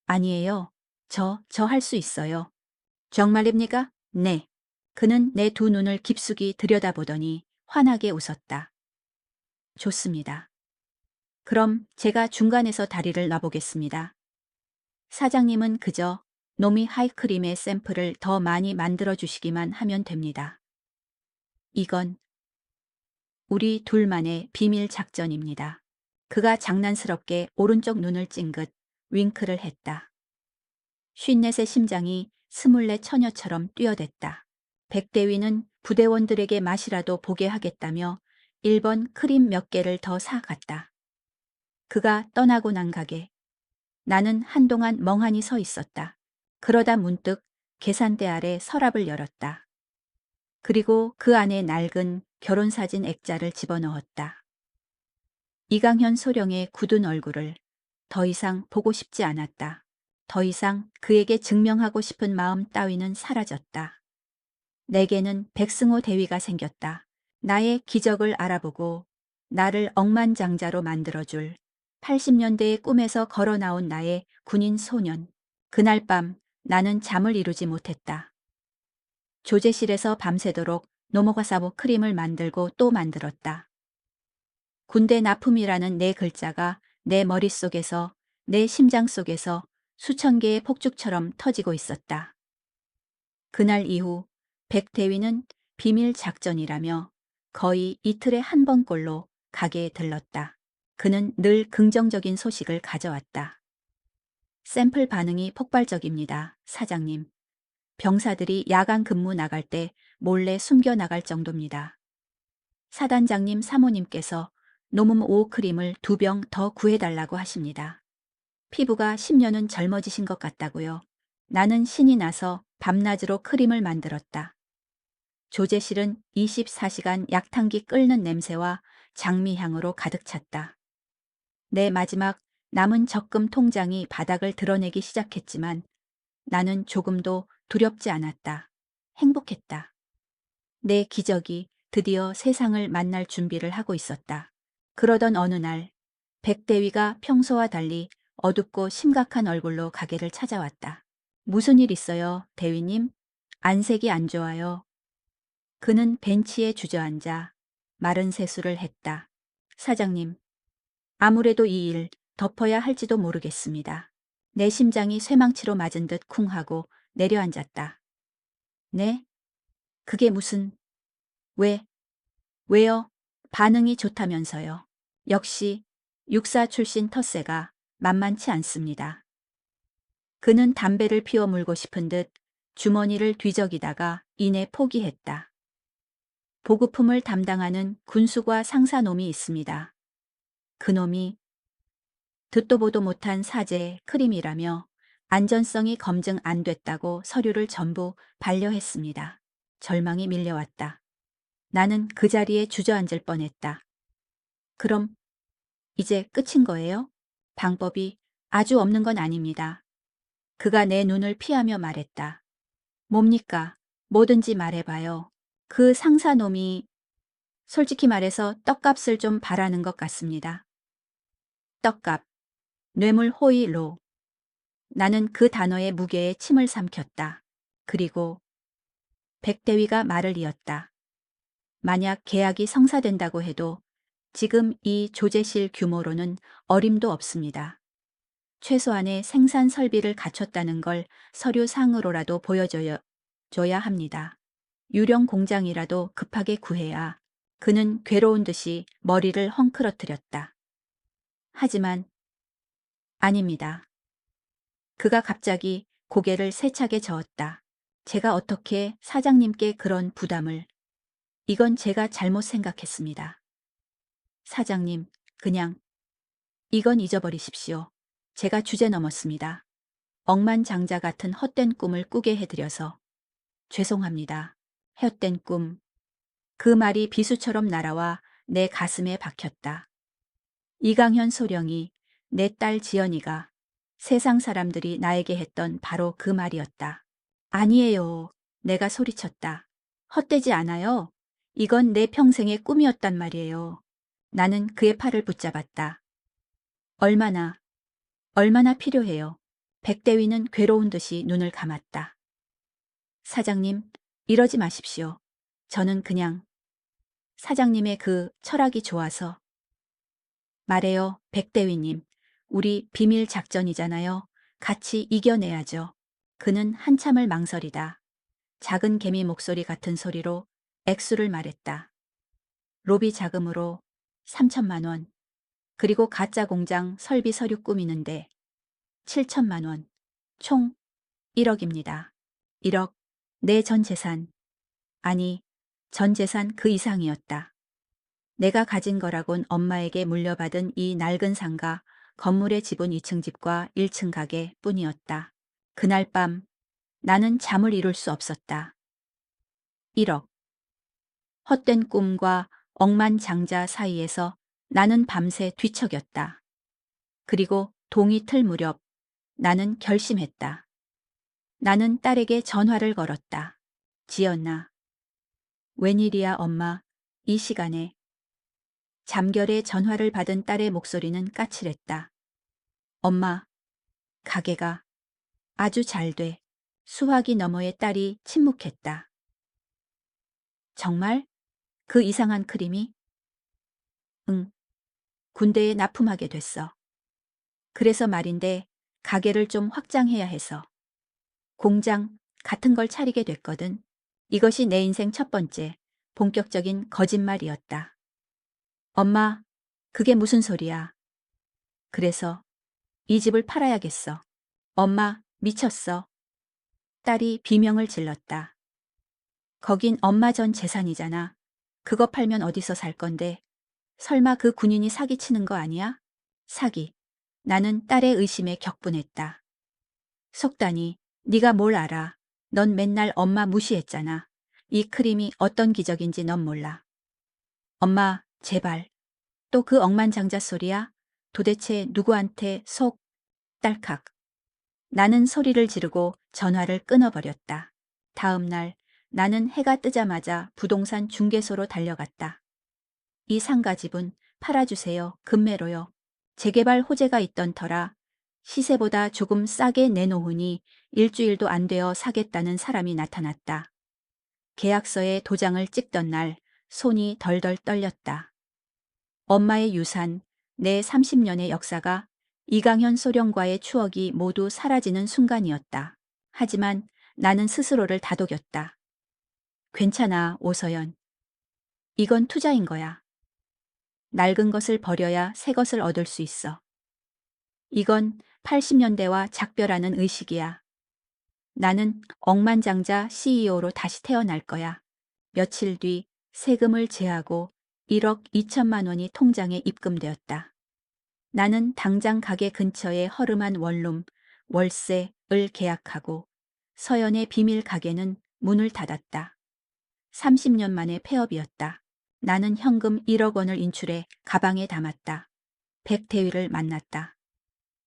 아니에요. 저 할 수 있어요. 정말입니까? 네. 그는 내 두 눈을 깊숙이 들여다보더니 환하게 웃었다. 좋습니다. 그럼 제가 중간에서 다리를 놔보겠습니다. 사장님은 그저 노미 하이크림의 샘플을 더 많이 만들어 주시기만 하면 됩니다. 이건 우리 둘만의 비밀 작전입니다. 그가 장난스럽게 오른쪽 눈을 찡긋 윙크를 했다. 54의 심장이 24 처녀처럼 뛰어댔다. 백대위는 부대원들에게 맛이라도 보게 하겠다며 1번 크림 몇 개를 더 사갔다. 그가 떠나고 난 가게. 나는 한동안 멍하니 서 있었다. 그러다 문득 계산대 아래 서랍을 열었다. 그리고 그 안에 낡은 결혼사진 액자를 집어넣었다. 이강현 소령의 굳은 얼굴을 더 이상 보고 싶지 않았다. 더 이상 그에게 증명하고 싶은 마음 따위는 사라졌다. 내게는 백승호 대위가 생겼다. 나의 기적을 알아보고 나를 억만장자로 만들어줄 80년대의 꿈에서 걸어 나온 나의 군인 소년. 그날 밤 나는 잠을 이루지 못했다. 조제실에서 밤새도록 노모가사보 크림을 만들고 또 만들었다. 군대 납품이라는 네 글자가 내 머릿속에서 내 심장 속에서 수천 개의 폭죽처럼 터지고 있었다. 그날 이후 백대위는 비밀 작전이라며 거의 이틀에 한 번꼴로 가게에 들렀다. 그는 늘 긍정적인 소식을 가져왔다. 샘플 반응이 폭발적입니다, 사장님. 병사들이 야간 근무 나갈 때 몰래 숨겨 나갈 정도입니다. 사단장님 사모님께서 노뭅 오호 크림을 2병 더 구해달라고 하십니다. 피부가 10년은 젊어지신 것 같다고요. 나는 신이 나서 밤낮으로 크림을 만들었다. 조제실은 24시간 약탕기 끓는 냄새와 장미향으로 가득 찼다. 내 마지막 남은 적금 통장이 바닥을 드러내기 시작했지만 나는 조금도 두렵지 않았다. 행복했다. 내 기적이 드디어 세상을 만날 준비를 하고 있었다. 그러던 어느 날 백대위가 평소와 달리 어둡고 심각한 얼굴로 가게를 찾아왔다. 무슨 일 있어요, 대위님? 안색이 안 좋아요. 그는 벤치에 주저앉아 마른 세수를 했다. 사장님, 아무래도 이 일 덮어야 할지도 모르겠습니다. 내 심장이 쇠망치로 맞은 듯 쿵 하고 내려앉았다. 네? 그게 무슨, 왜, 왜요? 반응이 좋다면서요. 역시 육사 출신 텃세가 만만치 않습니다. 그는 담배를 피워 물고 싶은 듯 주머니를 뒤적이다가 이내 포기했다. 보급품을 담당하는 군수과 상사놈이 있습니다. 그놈이 듣도 보도 못한 사제 크림이라며 안전성이 검증 안 됐다고 서류를 전부 반려했습니다. 절망이 밀려왔다. 나는 그 자리에 주저앉을 뻔했다. 그럼 이제 끝인 거예요? 방법이 아주 없는 건 아닙니다. 그가 내 눈을 피하며 말했다. 뭡니까? 뭐든지 말해봐요. 그 상사놈이 솔직히 말해서 떡값을 좀 바라는 것 같습니다. 떡값, 뇌물 호의로. 나는 그 단어의 무게에 침을 삼켰다. 그리고 백대위가 말을 이었다. 만약 계약이 성사된다고 해도 지금 이 조제실 규모로는 어림도 없습니다. 최소한의 생산 설비를 갖췄다는 걸 서류상으로라도 보여줘야 합니다. 유령 공장이라도 급하게 구해야. 그는 괴로운 듯이 머리를 헝클어뜨렸다. 하지만 아닙니다. 그가 갑자기 고개를 세차게 저었다. 제가 어떻게 사장님께 그런 부담을. 이건 제가 잘못 생각했습니다. 사장님, 그냥 이건 잊어버리십시오. 제가 주제 넘었습니다. 억만장자 같은 헛된 꿈을 꾸게 해드려서 죄송합니다. 헛된 꿈. 그 말이 비수처럼 날아와 내 가슴에 박혔다. 이강현 소령이, 내 딸 지연이가 세상 사람들이 나에게 했던 바로 그 말이었다. 아니에요. 내가 소리쳤다. 헛되지 않아요. 이건 내 평생의 꿈이었단 말이에요. 나는 그의 팔을 붙잡았다. 얼마나 필요해요. 백대위는 괴로운 듯이 눈을 감았다. 사장님, 이러지 마십시오. 저는 그냥 사장님의 그 철학이 좋아서. 말해요, 백대위님. 우리 비밀 작전이잖아요. 같이 이겨내야죠. 그는 한참을 망설이다. 작은 개미 목소리 같은 소리로 액수를 말했다. 로비 자금으로 3천만 원. 그리고 가짜 공장 설비 서류 꾸미는데 7천만 원. 총 1억입니다. 1억. 내 전 재산. 아니, 전 재산 그 이상이었다. 내가 가진 거라곤 엄마에게 물려받은 이 낡은 상가, 건물의 지분 2층 집과 1층 가게 뿐이었다. 그날 밤 나는 잠을 이룰 수 없었다. 1억. 헛된 꿈과 억만장자 사이에서 나는 밤새 뒤척였다. 그리고 동이 틀 무렵 나는 결심했다. 나는 딸에게 전화를 걸었다. 지연아. 웬일이야 엄마, 이 시간에. 잠결에 전화를 받은 딸의 목소리는 까칠했다. 엄마, 가게가 아주 잘 돼. 수화기 너머의 딸이 침묵했다. 정말? 그 이상한 크림이? 응. 군대에 납품하게 됐어. 그래서 말인데 가게를 좀 확장해야 해서. 공장 같은 걸 차리게 됐거든. 이것이 내 인생 첫 번째 본격적인 거짓말이었다. 엄마, 그게 무슨 소리야? 그래서 이 집을 팔아야겠어. 엄마, 미쳤어. 딸이 비명을 질렀다. 거긴 엄마 전 재산이잖아. 그거 팔면 어디서 살 건데. 설마 그 군인이 사기치는 거 아니야? 사기. 나는 딸의 의심에 격분했다. 속다니, 네가 뭘 알아. 넌 맨날 엄마 무시했잖아. 이 크림이 어떤 기적인지 넌 몰라. 엄마, 제발. 또 그 억만장자 소리야? 도대체 누구한테 속, 딸칵. 나는 소리를 지르고 전화를 끊어버렸다. 다음 날 나는 해가 뜨자마자 부동산 중개소로 달려갔다. 이 상가집은 팔아주세요. 금매로요. 재개발 호재가 있던 터라 시세보다 조금 싸게 내놓으니 일주일도 안 되어 사겠다는 사람이 나타났다. 계약서에 도장을 찍던 날 손이 덜덜 떨렸다. 엄마의 유산, 내 30년의 역사가 이강현 소령과의 추억이 모두 사라지는 순간이었다. 하지만 나는 스스로를 다독였다. 괜찮아, 오서연. 이건 투자인 거야. 낡은 것을 버려야 새 것을 얻을 수 있어. 이건 80년대와 작별하는 의식이야. 나는 억만장자 CEO로 다시 태어날 거야. 며칠 뒤 세금을 제하고 1억 2천만 원이 통장에 입금되었다. 나는 당장 가게 근처의 허름한 원룸, 월세를 계약하고 서연의 비밀 가게는 문을 닫았다. 30년 만의 폐업이었다. 나는 현금 1억 원을 인출해 가방에 담았다. 백대위를 만났다.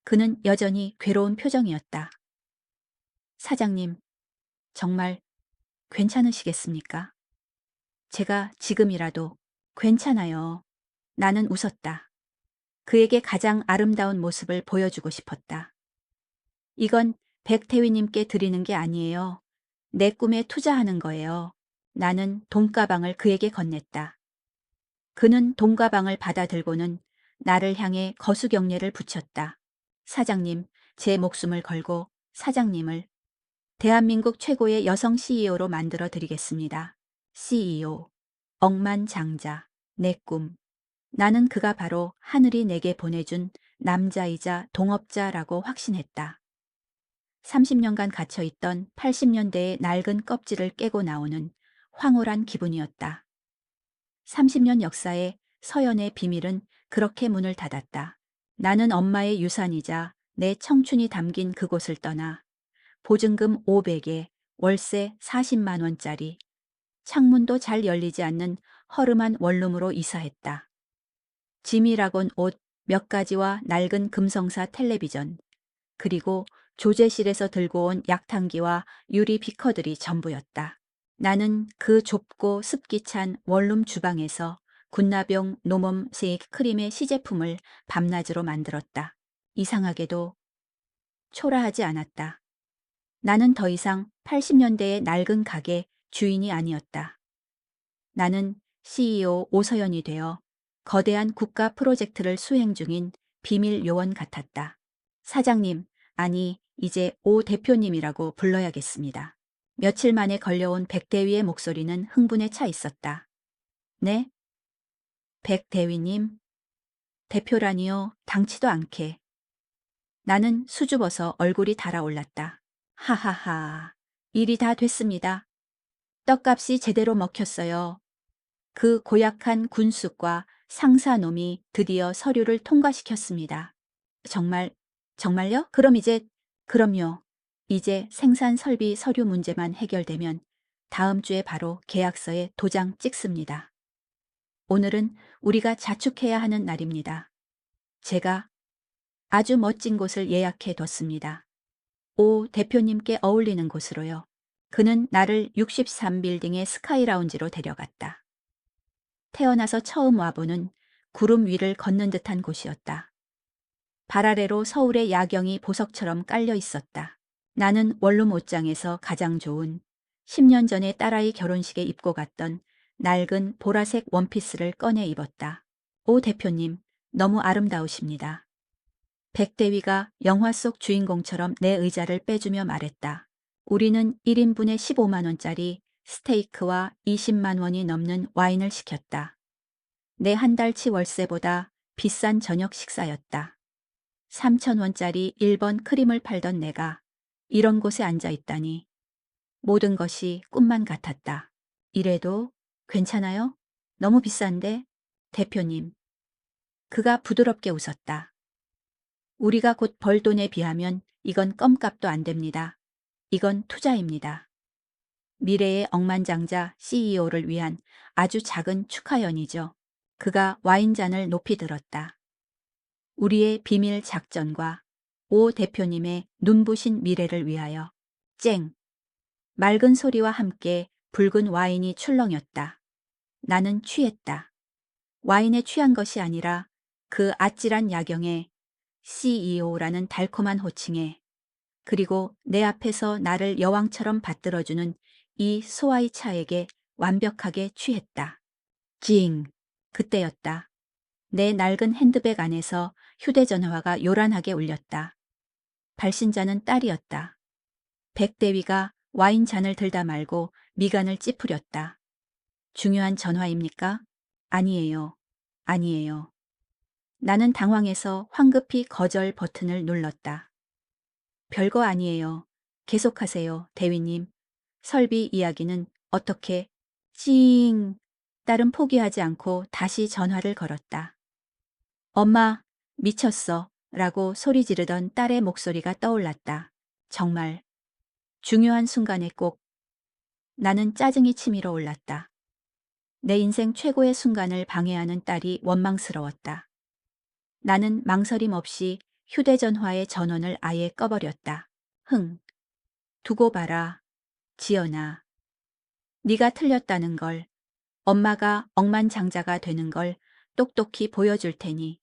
그는 여전히 괴로운 표정이었다. 사장님, 정말 괜찮으시겠습니까? 제가 지금이라도 괜찮아요. 나는 웃었다. 그에게 가장 아름다운 모습을 보여주고 싶었다. 이건 백태위님께 드리는 게 아니에요. 내 꿈에 투자하는 거예요. 나는 돈가방을 그에게 건넸다. 그는 돈가방을 받아들고는 나를 향해 거수경례를 붙였다. 사장님, 제 목숨을 걸고 사장님을 대한민국 최고의 여성 CEO로 만들어 드리겠습니다. CEO. 억만장자. 내 꿈. 나는 그가 바로 하늘이 내게 보내준 남자이자 동업자라고 확신했다. 30년간 갇혀있던 80년대의 낡은 껍질을 깨고 나오는 황홀한 기분이었다. 30년 역사의 서연의 비밀은 그렇게 문을 닫았다. 나는 엄마의 유산이자 내 청춘이 담긴 그곳을 떠나 보증금 500에 월세 40만 원짜리 창문도 잘 열리지 않는 허름한 원룸으로 이사했다. 짐이라곤 옷 몇 가지와 낡은 금성사 텔레비전, 그리고 조제실에서 들고 온 약탕기와 유리 비커들이 전부였다. 나는 그 좁고 습기 찬 원룸 주방에서 군나병 노멈 세이크 크림의 시제품을 밤낮으로 만들었다. 이상하게도 초라하지 않았다. 나는 더 이상 80년대의 낡은 가게 주인이 아니었다. 나는 CEO 오서연이 되어 거대한 국가 프로젝트를 수행 중인 비밀 요원 같았다. 사장님, 아니, 이제 오 대표님이라고 불러야겠습니다. 며칠 만에 걸려온 백대위의 목소리는 흥분에 차 있었다. 네? 백대위님? 대표라니요, 당치도 않게. 나는 수줍어서 얼굴이 달아올랐다. 하하하, 일이 다 됐습니다. 떡값이 제대로 먹혔어요. 그 고약한 군숙과 상사놈이 드디어 서류를 통과시켰습니다. 정말, 정말요? 그럼요. 이제 생산 설비 서류 문제만 해결되면 다음 주에 바로 계약서에 도장 찍습니다. 오늘은 우리가 자축해야 하는 날입니다. 제가 아주 멋진 곳을 예약해 뒀습니다. 오 대표님께 어울리는 곳으로요. 그는 나를 63빌딩의 스카이 라운지로 데려갔다. 태어나서 처음 와보는 구름 위를 걷는 듯한 곳이었다. 발 아래로 서울의 야경이 보석처럼 깔려 있었다. 나는 원룸 옷장에서 가장 좋은 10년 전에 딸아이 결혼식에 입고 갔던 낡은 보라색 원피스를 꺼내 입었다. 오 대표님, 너무 아름다우십니다. 백대위가 영화 속 주인공처럼 내 의자를 빼주며 말했다. 우리는 1인분에 15만 원짜리 스테이크와 20만 원이 넘는 와인을 시켰다. 내 한 달치 월세보다 비싼 저녁 식사였다. 3천 원짜리 1번 크림을 팔던 내가 이런 곳에 앉아 있다니 모든 것이 꿈만 같았다. 이래도 괜찮아요? 너무 비싼데? 대표님. 그가 부드럽게 웃었다. 우리가 곧 벌 돈에 비하면 이건 껌값도 안 됩니다. 이건 투자입니다. 미래의 억만장자 CEO를 위한 아주 작은 축하연이죠. 그가 와인잔을 높이 들었다. 우리의 비밀 작전과 오 대표님의 눈부신 미래를 위하여. 쨍. 맑은 소리와 함께 붉은 와인이 출렁였다. 나는 취했다. 와인에 취한 것이 아니라 그 아찔한 야경에 CEO라는 달콤한 호칭에 그리고 내 앞에서 나를 여왕처럼 받들어주는 이 소아이 차에게 완벽하게 취했다. 징! 그때였다. 내 낡은 핸드백 안에서 휴대전화가 요란하게 울렸다. 발신자는 딸이었다. 백대위가 와인잔을 들다 말고 미간을 찌푸렸다. 중요한 전화입니까? 아니에요. 아니에요. 나는 당황해서 황급히 거절 버튼을 눌렀다. 별거 아니에요. 계속하세요, 대위님. 설비 이야기는 어떻게? 찡! 딸은 포기하지 않고 다시 전화를 걸었다. 엄마, 미쳤어. 라고 소리 지르던 딸의 목소리가 떠올랐다. 정말 중요한 순간에 꼭 나는 짜증이 치밀어 올랐다. 내 인생 최고의 순간을 방해하는 딸이 원망스러웠다. 나는 망설임 없이 휴대전화의 전원을 아예 꺼버렸다. 흥, 두고 봐라. 지연아. 네가 틀렸다는 걸, 엄마가 억만장자가 되는 걸 똑똑히 보여줄 테니.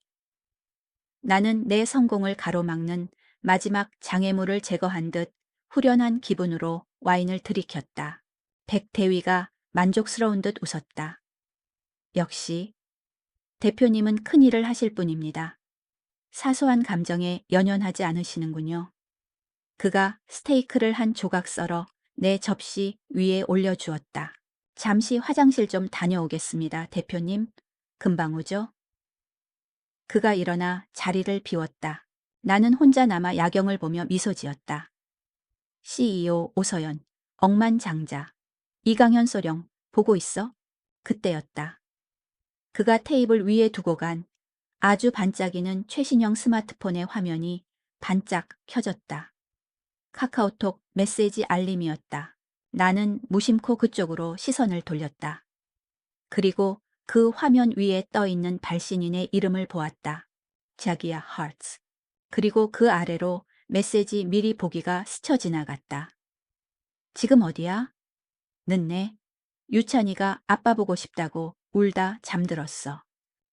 나는 내 성공을 가로막는 마지막 장애물을 제거한 듯 후련한 기분으로 와인을 들이켰다. 백대위가 만족스러운 듯 웃었다. 역시 대표님은 큰일을 하실 분입니다. 사소한 감정에 연연하지 않으시는군요. 그가 스테이크를 한 조각 썰어 내 접시 위에 올려주었다. 잠시 화장실 좀 다녀오겠습니다, 대표님. 금방 오죠? 그가 일어나 자리를 비웠다. 나는 혼자 남아 야경을 보며 미소 지었다. CEO 오서연, 억만장자. 이강현 소령, 보고 있어? 그때였다. 그가 테이블 위에 두고 간 아주 반짝이는 최신형 스마트폰의 화면이 반짝 켜졌다. 카카오톡 메시지 알림이었다. 나는 무심코 그쪽으로 시선을 돌렸다. 그리고 그 화면 위에 떠 있는 발신인의 이름을 보았다. 자기야 하츠. 그리고 그 아래로 메시지 미리 보기가 스쳐 지나갔다. 지금 어디야? 늦네. 유찬이가 아빠 보고 싶다고 울다 잠들었어.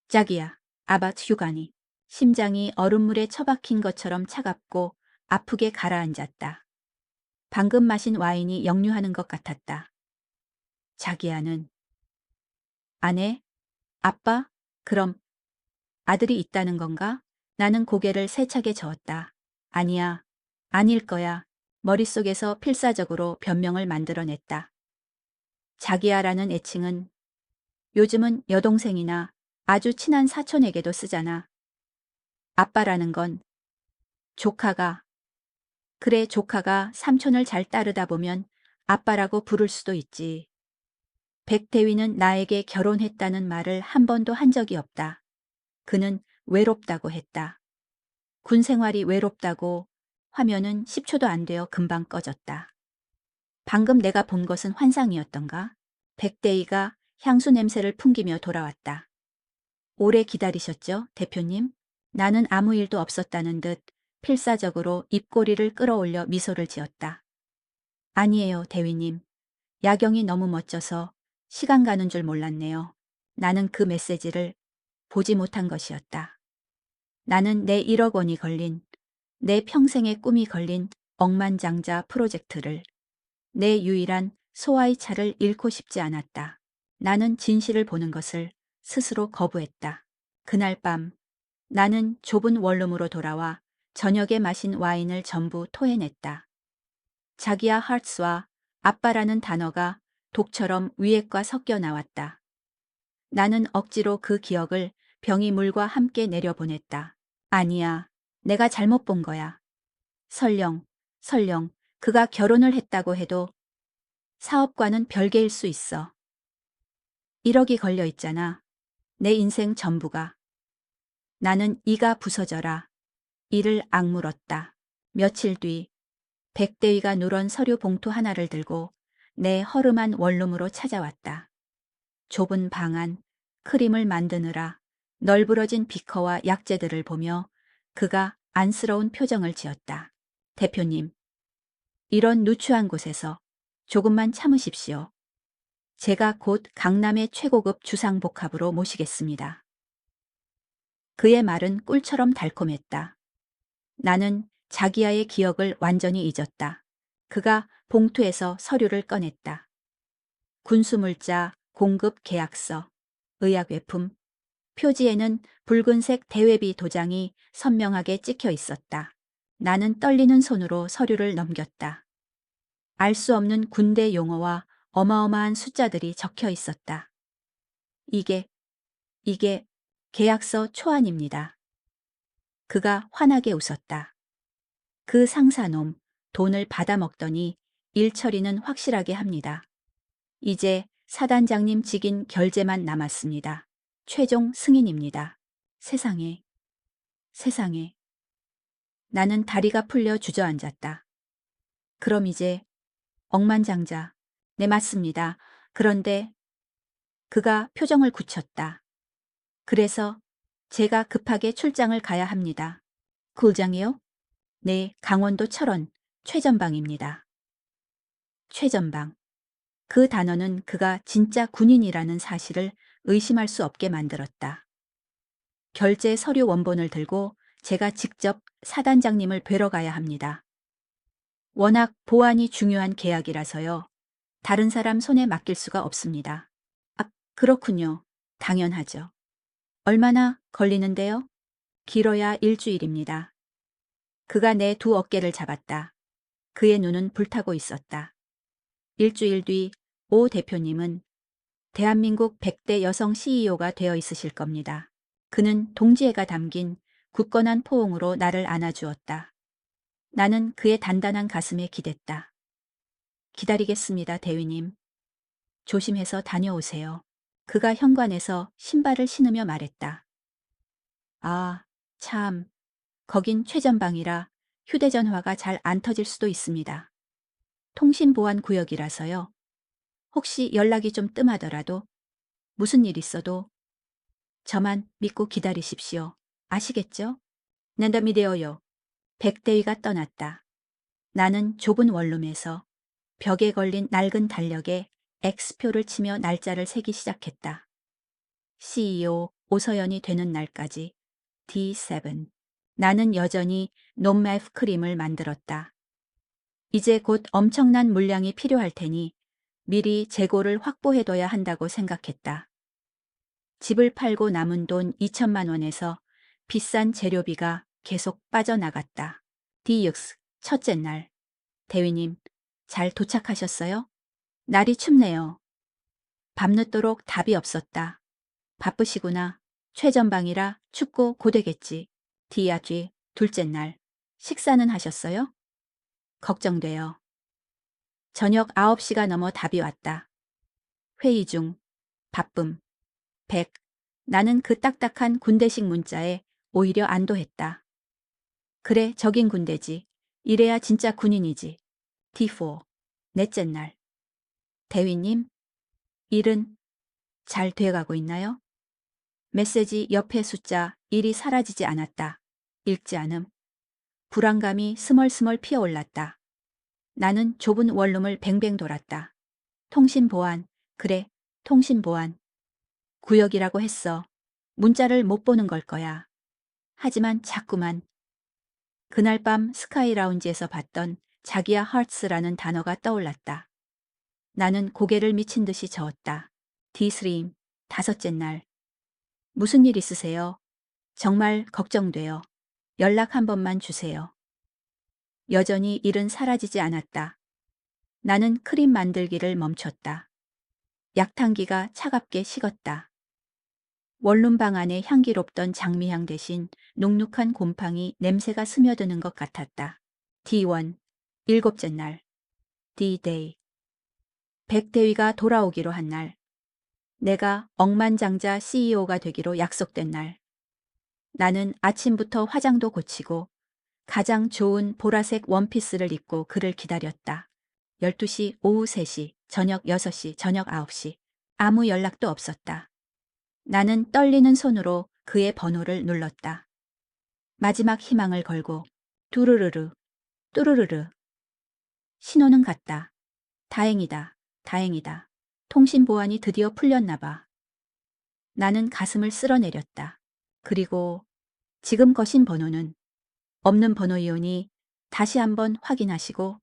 자기야, 아바트 휴가니. 심장이 얼음물에 처박힌 것처럼 차갑고 아프게 가라앉았다. 방금 마신 와인이 역류하는 것 같았다. 자기야는 아내? 아빠? 그럼 아들이 있다는 건가? 나는 고개를 세차게 저었다. 아니야. 아닐 거야. 머릿속에서 필사적으로 변명을 만들어냈다. 자기야라는 애칭은 요즘은 여동생이나 아주 친한 사촌에게도 쓰잖아. 아빠라는 건 조카가, 그래 조카가 삼촌을 잘 따르다 보면 아빠라고 부를 수도 있지. 백대위는 나에게 결혼했다는 말을 한 번도 한 적이 없다. 그는 외롭다고 했다. 군 생활이 외롭다고. 화면은 10초도 안 되어 금방 꺼졌다. 방금 내가 본 것은 환상이었던가? 백대위가 향수 냄새를 풍기며 돌아왔다. 오래 기다리셨죠, 대표님? 나는 아무 일도 없었다는 듯 필사적으로 입꼬리를 끌어올려 미소를 지었다. 아니에요, 대위님. 야경이 너무 멋져서 시간 가는 줄 몰랐네요. 나는 그 메시지를 보지 못한 것이었다. 나는 내 1억 원이 걸린, 내 평생의 꿈이 걸린 억만장자 프로젝트를, 내 유일한 소아의 차를 잃고 싶지 않았다. 나는 진실을 보는 것을 스스로 거부했다. 그날 밤 나는 좁은 원룸으로 돌아와 저녁에 마신 와인을 전부 토해냈다. 자기야 하츠와 아빠라는 단어가 독처럼 위액과 섞여 나왔다. 나는 억지로 그 기억을 병이 물과 함께 내려보냈다. 아니야, 내가 잘못 본 거야. 설령 그가 결혼을 했다고 해도 사업과는 별개일 수 있어. 1억이 걸려 있잖아. 내 인생 전부가. 나는 이가 부서져라. 이를 악물었다. 며칠 뒤 백대위가 누런 서류 봉투 하나를 들고 내 허름한 원룸으로 찾아왔다. 좁은 방 안 크림을 만드느라 널브러진 비커와 약재들을 보며 그가 안쓰러운 표정을 지었다. 대표님, 이런 누추한 곳에서 조금만 참으십시오. 제가 곧 강남의 최고급 주상복합으로 모시겠습니다. 그의 말은 꿀처럼 달콤했다. 나는 자기야의 기억을 완전히 잊었다. 그가 봉투에서 서류를 꺼냈다. 군수물자, 공급 계약서, 의약외품, 표지에는 붉은색 대외비 도장이 선명하게 찍혀 있었다. 나는 떨리는 손으로 서류를 넘겼다. 알 수 없는 군대 용어와 어마어마한 숫자들이 적혀 있었다. 이게 계약서 초안입니다. 그가 환하게 웃었다. 그 상사놈 돈을 받아먹더니 일 처리는 확실하게 합니다. 이제 사단장님 직인 결재만 남았습니다. 최종 승인입니다. 세상에, 세상에. 나는 다리가 풀려 주저앉았다. 그럼 이제 억만장자. 네, 맞습니다. 그런데 그가 표정을 굳혔다. 그래서 제가 급하게 출장을 가야 합니다. 굴장이요? 네, 강원도 철원 최전방입니다. 최전방. 그 단어는 그가 진짜 군인이라는 사실을 의심할 수 없게 만들었다. 결제 서류 원본을 들고 제가 직접 사단장님을 뵈러 가야 합니다. 워낙 보안이 중요한 계약이라서요. 다른 사람 손에 맡길 수가 없습니다. 아, 그렇군요. 당연하죠. 얼마나 걸리는데요? 길어야 일주일입니다. 그가 내 두 어깨를 잡았다. 그의 눈은 불타고 있었다. 일주일 뒤 오 대표님은 대한민국 100대 여성 CEO가 되어 있으실 겁니다. 그는 동지애가 담긴 굳건한 포옹으로 나를 안아주었다. 나는 그의 단단한 가슴에 기댔다. 기다리겠습니다, 대위님. 조심해서 다녀오세요. 그가 현관에서 신발을 신으며 말했다. 아, 참. 거긴 최전방이라 휴대전화가 잘 안 터질 수도 있습니다. 통신보안구역이라서요. 혹시 연락이 좀 뜸하더라도 무슨 일 있어도 저만 믿고 기다리십시오. 아시겠죠? 낸다 미데어요. 백대위가 떠났다. 나는 좁은 원룸에서 벽에 걸린 낡은 달력에 X표를 치며 날짜를 세기 시작했다. CEO 오서연이 되는 날까지 D7. 나는 여전히 논매프 크림을 만들었다. 이제 곧 엄청난 물량이 필요할 테니 미리 재고를 확보해둬야 한다고 생각했다. 집을 팔고 남은 돈 2천만 원에서 비싼 재료비가 계속 빠져나갔다. D6 첫째 날. 대위님, 잘 도착하셨어요? 날이 춥네요. 밤늦도록 답이 없었다. 바쁘시구나. 최전방이라 춥고 고되겠지. D야 뒤 둘째 날. 식사는 하셨어요? 걱정돼요. 저녁 9시가 넘어 답이 왔다. 회의 중. 바쁨. 100. 나는 그 딱딱한 군대식 문자에 오히려 안도했다. 그래, 저긴 군대지. 이래야 진짜 군인이지. D4. 넷째 날. 대위님, 일은 잘 돼가고 있나요? 메시지 옆에 숫자 1이 사라지지 않았다. 읽지 않음. 불안감이 스멀스멀 피어올랐다. 나는 좁은 원룸을 뱅뱅 돌았다. 통신보안. 그래, 통신보안. 구역이라고 했어. 문자를 못 보는 걸 거야. 하지만 자꾸만. 그날 밤 스카이 라운지에서 봤던 자기야 하츠라는 단어가 떠올랐다. 나는 고개를 미친 듯이 저었다. D3, 다섯째 날. 무슨 일 있으세요? 정말 걱정돼요. 연락 한 번만 주세요. 여전히 일은 사라지지 않았다. 나는 크림 만들기를 멈췄다. 약탕기가 차갑게 식었다. 원룸방 안에 향기롭던 장미향 대신 눅눅한 곰팡이 냄새가 스며드는 것 같았다. D1, 일곱째 날. D-Day. 백대위가 돌아오기로 한 날. 내가 억만장자 CEO가 되기로 약속된 날. 나는 아침부터 화장도 고치고 가장 좋은 보라색 원피스를 입고 그를 기다렸다. 12시, 오후 3시, 저녁 6시, 저녁 9시. 아무 연락도 없었다. 나는 떨리는 손으로 그의 번호를 눌렀다. 마지막 희망을 걸고 두루르르, 뚜루르르. 신호는 갔다. 다행이다, 다행이다. 통신 보안이 드디어 풀렸나 봐. 나는 가슴을 쓸어내렸다. 그리고 지금 거신 번호는 없는 번호이오니 다시 한번 확인하시고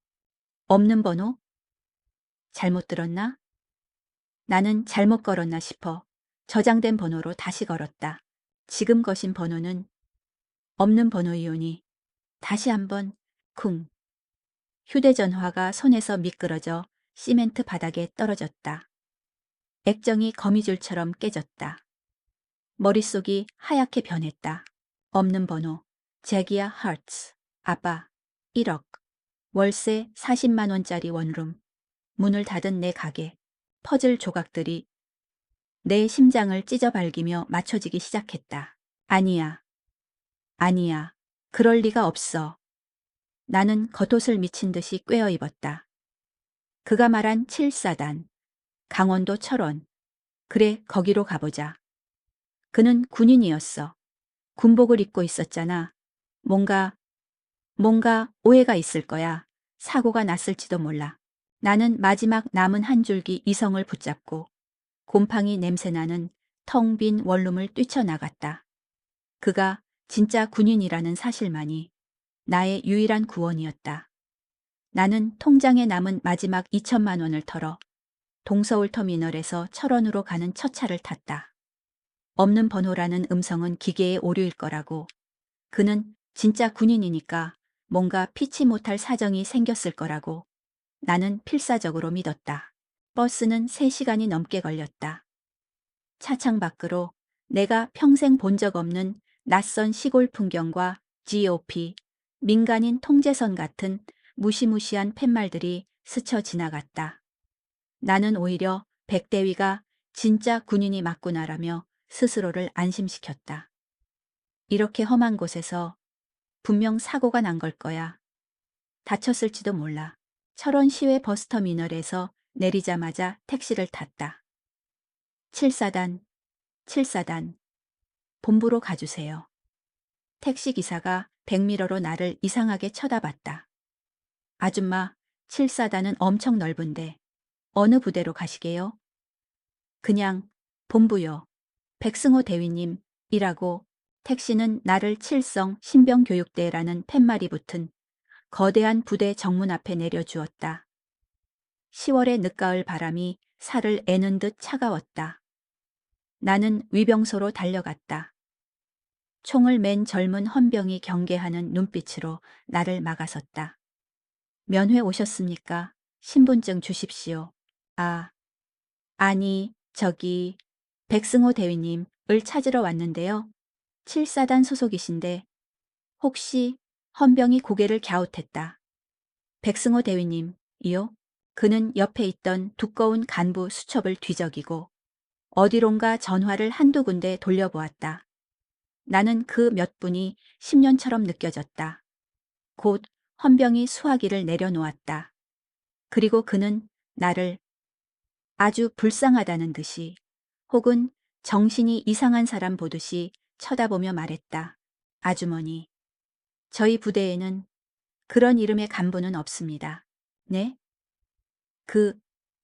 없는 번호? 잘못 들었나? 나는 잘못 걸었나 싶어 저장된 번호로 다시 걸었다. 지금 거신 번호는 없는 번호이오니 다시 한번 쿵. 휴대전화가 손에서 미끄러져 시멘트 바닥에 떨어졌다. 액정이 거미줄처럼 깨졌다. 머릿속이 하얗게 변했다. 없는 번호. 제기야 하츠. 아빠. 1억. 월세 40만 원짜리 원룸. 문을 닫은 내 가게. 퍼즐 조각들이 내 심장을 찢어발기며 맞춰지기 시작했다. 아니야. 아니야. 그럴 리가 없어. 나는 겉옷을 미친 듯이 꿰어 입었다. 그가 말한 7사단. 강원도 철원. 그래, 거기로 가보자. 그는 군인이었어. 군복을 입고 있었잖아. 뭔가 오해가 있을 거야. 사고가 났을지도 몰라. 나는 마지막 남은 한 줄기 이성을 붙잡고 곰팡이 냄새나는 텅 빈 원룸을 뛰쳐나갔다. 그가 진짜 군인이라는 사실만이 나의 유일한 구원이었다. 나는 통장에 남은 마지막 2천만 원을 털어 동서울 터미널에서 철원으로 가는 첫 차를 탔다. 없는 번호라는 음성은 기계의 오류일 거라고. 그는 진짜 군인이니까 뭔가 피치 못할 사정이 생겼을 거라고 나는 필사적으로 믿었다. 버스는 3시간이 넘게 걸렸다. 차창 밖으로 내가 평생 본 적 없는 낯선 시골 풍경과 GOP, 민간인 통제선 같은 무시무시한 팻말들이 스쳐 지나갔다. 나는 오히려 백대위가 진짜 군인이 맞구나라며 스스로를 안심시켰다. 이렇게 험한 곳에서 분명 사고가 난 걸 거야. 다쳤을지도 몰라. 철원 시외 버스터미널에서 내리자마자 택시를 탔다. 7사단, 7사단, 본부로 가주세요. 택시기사가 백미러로 나를 이상하게 쳐다봤다. 아줌마, 7사단은 엄청 넓은데 어느 부대로 가시게요? 그냥 본부요. 백승호 대위님이라고. 택시는 나를 칠성 신병교육대라는 팻말이 붙은 거대한 부대 정문 앞에 내려주었다. 10월의 늦가을 바람이 살을 애는 듯 차가웠다. 나는 위병소로 달려갔다. 총을 맨 젊은 헌병이 경계하는 눈빛으로 나를 막아섰다. 면회 오셨습니까? 신분증 주십시오. 아, 아니, 저기, 백승호 대위님을 찾으러 왔는데요. 7사단 소속이신데, 혹시 헌병이 고개를 갸웃했다. 백승호 대위님이요? 그는 옆에 있던 두꺼운 간부 수첩을 뒤적이고 어디론가 전화를 한두 군데 돌려보았다. 나는 그 몇 분이 10년처럼 느껴졌다. 곧 헌병이 수화기를 내려놓았다. 그리고 그는 나를 아주 불쌍하다는 듯이 혹은 정신이 이상한 사람 보듯이 쳐다보며 말했다. 아주머니, 저희 부대에는 그런 이름의 간부는 없습니다. 네?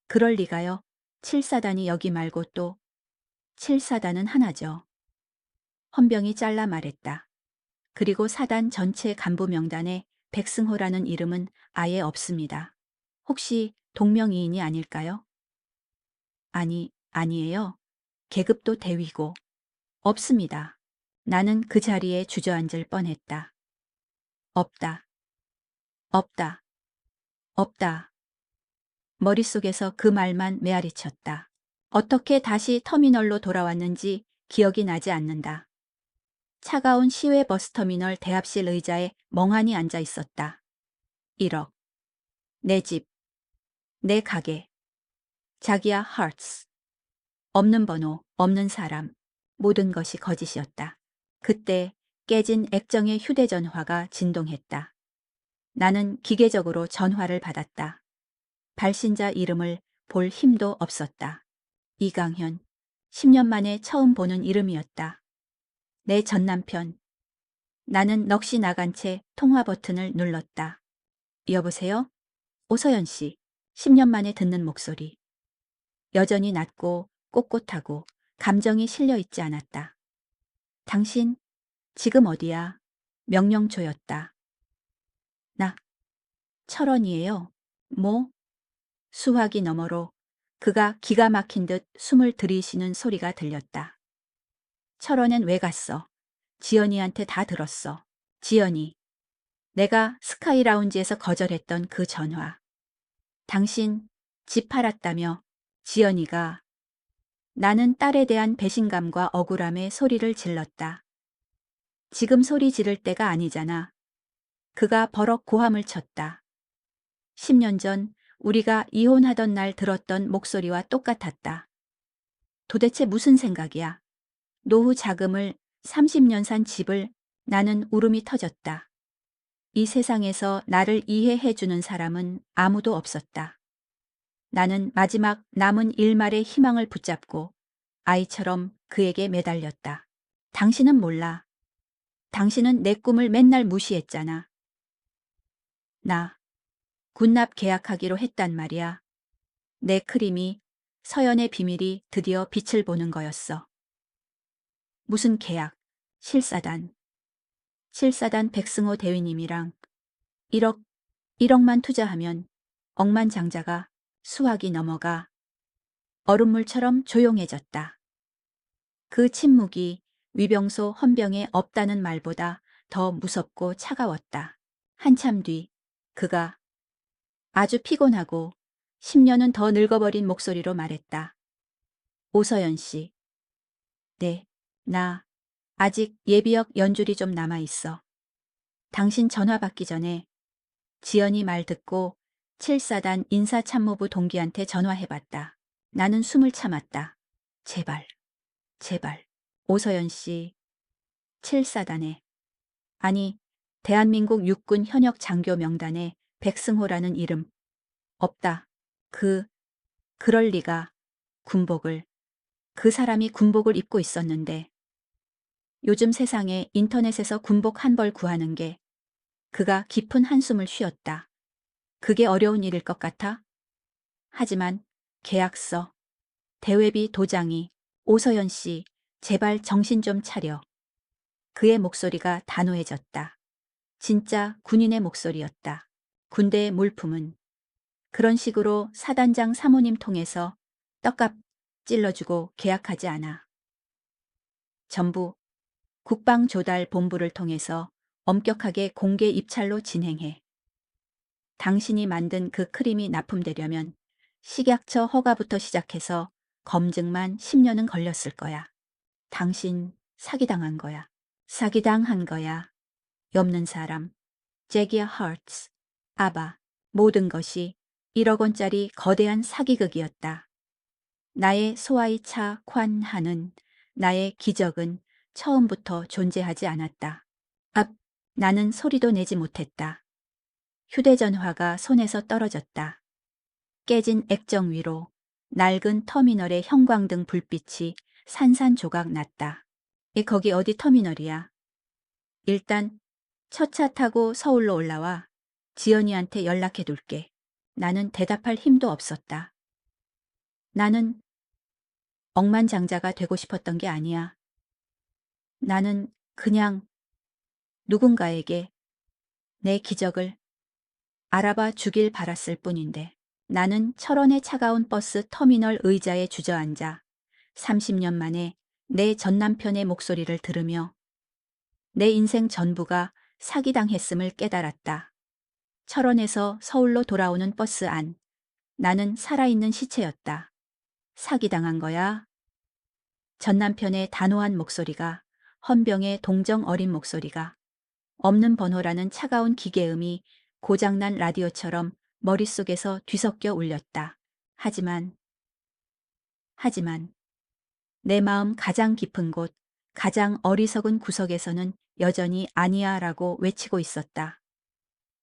그럴 리가요. 7사단이 여기 말고 또 7사단은 하나죠. 헌병이 잘라 말했다. 그리고 사단 전체 간부 명단에 백승호라는 이름은 아예 없습니다. 혹시 동명이인이 아닐까요? 아니에요. 계급도 대위고. 없습니다. 나는 그 자리에 주저앉을 뻔했다. 없다. 없다. 없다. 머릿속에서 그 말만 메아리쳤다. 어떻게 다시 터미널로 돌아왔는지 기억이 나지 않는다. 차가운 시외 버스터미널 대합실 의자에 멍하니 앉아 있었다. 1억. 내 집. 내 가게. 자기야 하츠. 없는 번호, 없는 사람. 모든 것이 거짓이었다. 그때 깨진 액정의 휴대전화가 진동했다. 나는 기계적으로 전화를 받았다. 발신자 이름을 볼 힘도 없었다. 이강현. 10년 만에 처음 보는 이름이었다. 내 전남편. 나는 넋이 나간 채 통화 버튼을 눌렀다. 여보세요? 오서연 씨. 10년 만에 듣는 목소리. 여전히 낮고 꼿꼿하고 감정이 실려 있지 않았다. 당신, 지금 어디야? 명령조였다. 나, 철원이에요. 뭐? 수화기 너머로 그가 기가 막힌 듯 숨을 들이쉬는 소리가 들렸다. 철원엔 왜 갔어? 지연이한테 다 들었어. 지연이. 내가 스카이 라운지에서 거절했던 그 전화. 당신 집 팔았다며. 지연이가. 나는 딸에 대한 배신감과 억울함에 소리를 질렀다. 지금 소리 지를 때가 아니잖아. 그가 버럭 고함을 쳤다. 10년 전 우리가 이혼하던 날 들었던 목소리와 똑같았다. 도대체 무슨 생각이야? 노후 자금을 30년 산 집을. 나는 울음이 터졌다. 이 세상에서 나를 이해해주는 사람은 아무도 없었다. 나는 마지막 남은 일말의 희망을 붙잡고 아이처럼 그에게 매달렸다. 당신은 몰라. 당신은 내 꿈을 맨날 무시했잖아. 나 군납 계약하기로 했단 말이야. 내 크림이, 서연의 비밀이 드디어 빛을 보는 거였어. 무슨 계약? 실사단. 실사단 백승호 대위님이랑 1억만 투자하면 억만장자가. 수학이 넘어가. 얼음물처럼 조용해졌다. 그 침묵이 위병소 헌병에 없다는 말보다 더 무섭고 차가웠다. 한참 뒤 그가 아주 피곤하고 10년은 더 늙어버린 목소리로 말했다. 오서연 씨. 네, 나 아직 예비역 연줄이 좀 남아있어. 당신 전화 받기 전에. 지연이 말 듣고 7사단 인사참모부 동기한테 전화해봤다. 나는 숨을 참았다. 제발, 제발. 오서연 씨. 7사단에. 아니, 대한민국 육군 현역 장교 명단에 백승호라는 이름. 없다. 그럴 리가. 군복을. 그 사람이 군복을 입고 있었는데. 요즘 세상에 인터넷에서 군복 한 벌 구하는 게. 그가 깊은 한숨을 쉬었다. 그게 어려운 일일 것 같아? 하지만 계약서, 대회비 도장이. 오서연 씨, 제발 정신 좀 차려. 그의 목소리가 단호해졌다. 진짜 군인의 목소리였다. 군대의 물품은 그런 식으로 사단장 사모님 통해서 떡값 찔러주고 계약하지 않아. 전부 국방조달본부를 통해서 엄격하게 공개 입찰로 진행해. 당신이 만든 그 크림이 납품되려면 식약처 허가부터 시작해서 검증만 10년은 걸렸을 거야. 당신 사기당한 거야. 사기당한 거야. 없는 사람. 제기아 하트스. 아바. 모든 것이 1억 원짜리 거대한 사기극이었다. 나의 소아이차 콴하는, 나의 기적은 처음부터 존재하지 않았다. 나는 소리도 내지 못했다. 휴대전화가 손에서 떨어졌다. 깨진 액정 위로 낡은 터미널의 형광등 불빛이 산산조각 났다. 거기 어디 터미널이야? 일단 첫 차 타고 서울로 올라와. 지연이한테 연락해 둘게. 나는 대답할 힘도 없었다. 나는 억만장자가 되고 싶었던 게 아니야. 나는 그냥 누군가에게 내 기적을 알아봐 주길 바랐을 뿐인데. 나는 철원의 차가운 버스 터미널 의자에 주저앉아 30년 만에 내 전남편의 목소리를 들으며 내 인생 전부가 사기당했음을 깨달았다. 철원에서 서울로 돌아오는 버스 안. 나는 살아있는 시체였다. 사기당한 거야? 전남편의 단호한 목소리가, 헌병의 동정 어린 목소리가, 없는 번호라는 차가운 기계음이 고장난 라디오처럼 머릿속에서 뒤섞여 울렸다. 하지만 내 마음 가장 깊은 곳, 가장 어리석은 구석에서는 여전히 아니야 라고 외치고 있었다.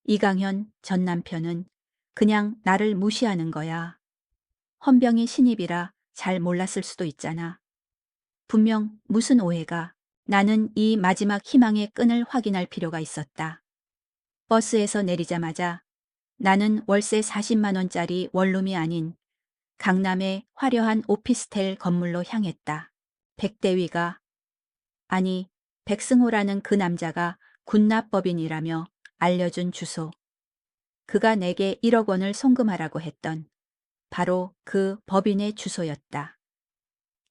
이강현 전 남편은 그냥 나를 무시하는 거야. 헌병이 신입이라 잘 몰랐을 수도 있잖아. 분명 무슨 오해가. 나는 이 마지막 희망의 끈을 확인할 필요가 있었다. 버스에서 내리자마자 나는 월세 40만 원짜리 원룸이 아닌 강남의 화려한 오피스텔 건물로 향했다. 백대위가, 아니 백승호라는 그 남자가 군납법인이라며 알려준 주소. 그가 내게 1억 원을 송금하라고 했던 바로 그 법인의 주소였다.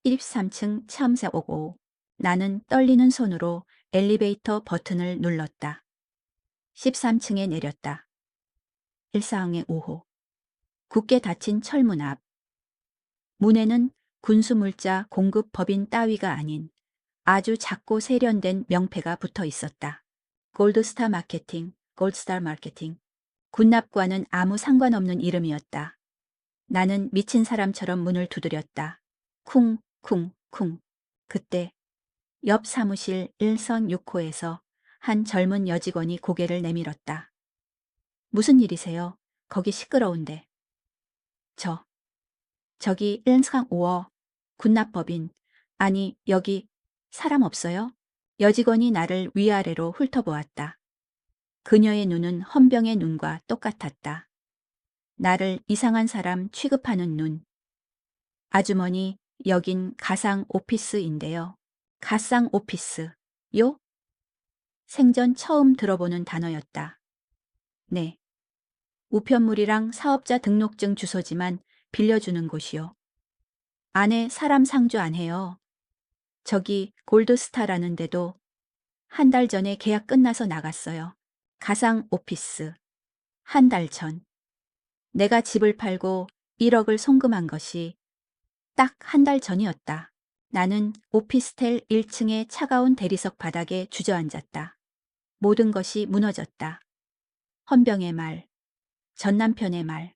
13층 첨세5고 나는 떨리는 손으로 엘리베이터 버튼을 눌렀다. 13층에 내렸다. 일사항의 5호. 굳게 닫힌 철문 앞. 문에는 군수물자 공급 법인 따위가 아닌 아주 작고 세련된 명패가 붙어 있었다. 골드스타 마케팅, 골드스타 마케팅. 군납과는 아무 상관없는 이름이었다. 나는 미친 사람처럼 문을 두드렸다. 쿵, 쿵, 쿵. 그때 옆 사무실 1선 6호에서 한 젊은 여직원이 고개를 내밀었다. 무슨 일이세요? 거기 시끄러운데. 저기 1상 5호 군납법인. 아니, 여기 사람 없어요? 여직원이 나를 위아래로 훑어보았다. 그녀의 눈은 헌병의 눈과 똑같았다. 나를 이상한 사람 취급하는 눈. 아주머니, 여긴 가상 오피스인데요. 가상 오피스. 요? 생전 처음 들어보는 단어였다. 네. 우편물이랑 사업자 등록증 주소지만 빌려주는 곳이요. 안에 사람 상주 안 해요. 저기 골드스타라는 데도 한 달 전에 계약 끝나서 나갔어요. 가상 오피스. 한 달 전. 내가 집을 팔고 1억을 송금한 것이 딱 한 달 전이었다. 나는 오피스텔 1층의 차가운 대리석 바닥에 주저앉았다. 모든 것이 무너졌다. 헌병의 말, 전 남편의 말,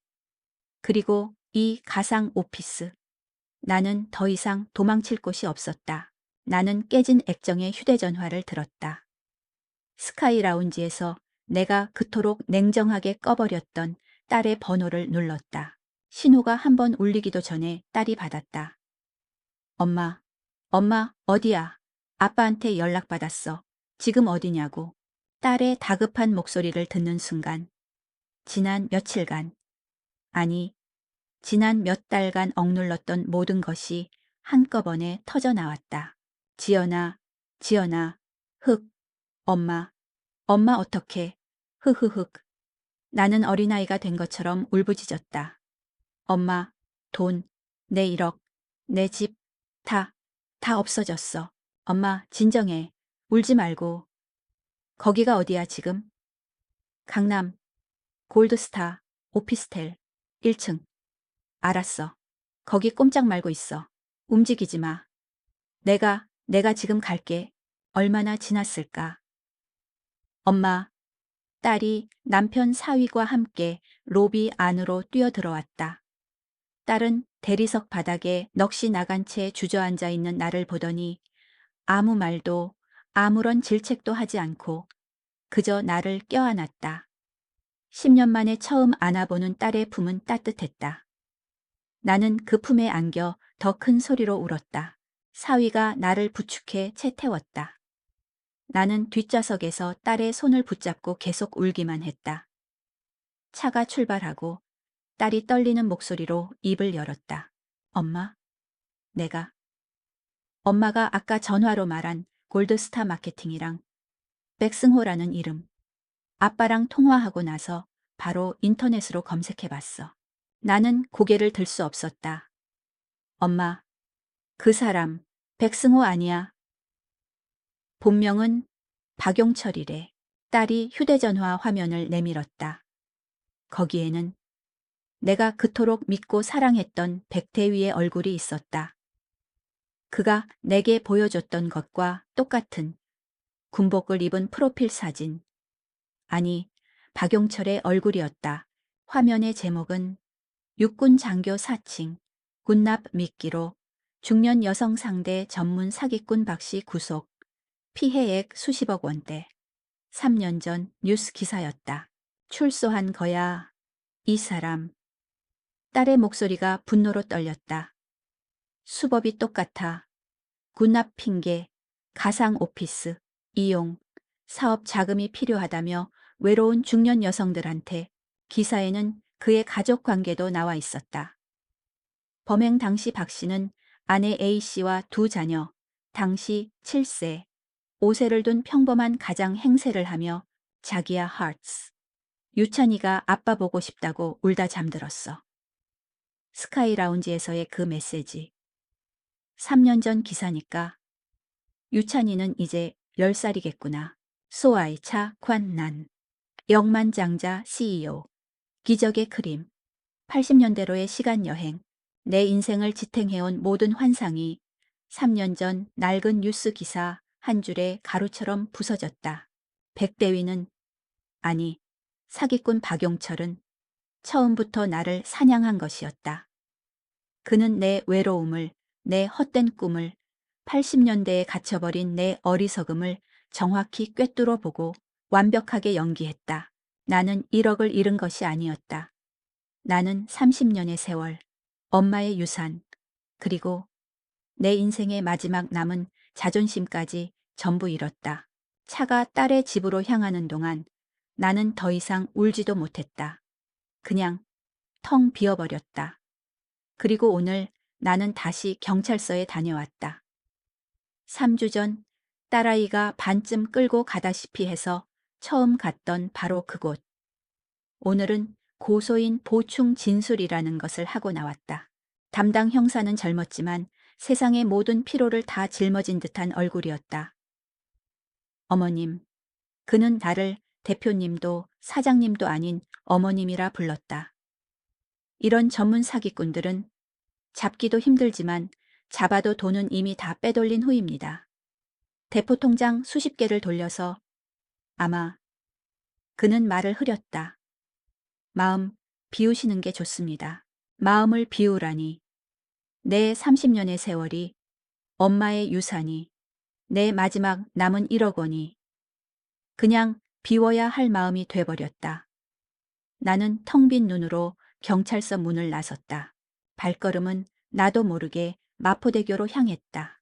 그리고 이 가상 오피스. 나는 더 이상 도망칠 곳이 없었다. 나는 깨진 액정의 휴대전화를 들었다. 스카이 라운지에서 내가 그토록 냉정하게 꺼버렸던 딸의 번호를 눌렀다. 신호가 한 번 울리기도 전에 딸이 받았다. 엄마, 엄마, 어디야? 아빠한테 연락받았어. 지금 어디냐고. 딸의 다급한 목소리를 듣는 순간, 지난 며칠간, 아니, 지난 몇 달간 억눌렀던 모든 것이 한꺼번에 터져 나왔다. 지연아, 지연아, 흑, 엄마, 엄마 어떡해, 흐흐흑. 나는 어린아이가 된 것처럼 울부짖었다. 엄마, 돈, 내 1억, 내 집, 다 없어졌어. 엄마, 진정해. 울지 말고. 거기가 어디야, 지금? 강남, 골드스타, 오피스텔, 1층. 알았어. 거기 꼼짝 말고 있어. 움직이지 마. 내가 지금 갈게. 얼마나 지났을까? 엄마, 딸이 남편 사위과 함께 로비 안으로 뛰어들어왔다. 딸은 대리석 바닥에 넋이 나간 채 주저앉아 있는 나를 보더니 아무 말도 아무런 질책도 하지 않고 그저 나를 껴안았다. 10년 만에 처음 안아보는 딸의 품은 따뜻했다. 나는 그 품에 안겨 더 큰 소리로 울었다. 사위가 나를 부축해 채 태웠다. 나는 뒷좌석에서 딸의 손을 붙잡고 계속 울기만 했다. 차가 출발하고 딸이 떨리는 목소리로 입을 열었다. 엄마, 엄마가 아까 전화로 말한 골드스타 마케팅이랑 백승호라는 이름. 아빠랑 통화하고 나서 바로 인터넷으로 검색해봤어. 나는 고개를 들 수 없었다. 엄마, 그 사람 백승호 아니야. 본명은 박용철이래. 딸이 휴대전화 화면을 내밀었다. 거기에는 내가 그토록 믿고 사랑했던 백태위의 얼굴이 있었다. 그가 내게 보여줬던 것과 똑같은 군복을 입은 프로필 사진. 아니, 박용철의 얼굴이었다. 화면의 제목은 육군 장교 사칭, 군납 미끼로 중년 여성 상대 전문 사기꾼 박씨 구속, 피해액 수십억 원대. 3년 전 뉴스 기사였다. 출소한 거야. 이 사람. 딸의 목소리가 분노로 떨렸다. 수법이 똑같아. 군납 핑계, 가상 오피스, 이용, 사업 자금이 필요하다며 외로운 중년 여성들한테 기사에는 그의 가족 관계도 나와 있었다. 범행 당시 박 씨는 아내 A 씨와 두 자녀, 당시 7세, 5세를 둔 평범한 가장 행세를 하며 자기야 하트스. 유찬이가 아빠 보고 싶다고 울다 잠들었어. 스카이 라운지에서의 그 메시지. 3년 전 기사니까 유찬이는 이제 10살이겠구나. 소아이 차 관난. 억만장자 CEO. 기적의 크림. 80년대로의 시간여행. 내 인생을 지탱해온 모든 환상이 3년 전 낡은 뉴스 기사 한 줄에 가루처럼 부서졌다. 백대위는, 아니, 사기꾼 박용철은 처음부터 나를 사냥한 것이었다. 그는 내 외로움을, 내 헛된 꿈을, 80년대에 갇혀버린 내 어리석음을 정확히 꿰뚫어 보고 완벽하게 연기했다. 나는 1억을 잃은 것이 아니었다. 나는 30년의 세월, 엄마의 유산, 그리고 내 인생의 마지막 남은 자존심까지 전부 잃었다. 차가 딸의 집으로 향하는 동안 나는 더 이상 울지도 못했다. 그냥 텅 비어버렸다. 그리고 오늘 나는 다시 경찰서에 다녀왔다. 3주 전 딸아이가 반쯤 끌고 가다시피 해서 처음 갔던 바로 그곳. 오늘은 고소인 보충 진술이라는 것을 하고 나왔다. 담당 형사는 젊었지만 세상의 모든 피로를 다 짊어진 듯한 얼굴이었다. 어머님. 그는 나를 대표님도 사장님도 아닌 어머님이라 불렀다. 이런 전문 사기꾼들은 잡기도 힘들지만 잡아도 돈은 이미 다 빼돌린 후입니다. 대포통장 수십 개를 돌려서 아마 그는 말을 흐렸다. 마음 비우시는 게 좋습니다. 마음을 비우라니. 내 30년의 세월이, 엄마의 유산이, 내 마지막 남은 1억 원이 그냥 비워야 할 마음이 돼버렸다. 나는 텅 빈 눈으로 경찰서 문을 나섰다. 발걸음은 나도 모르게 마포대교로 향했다.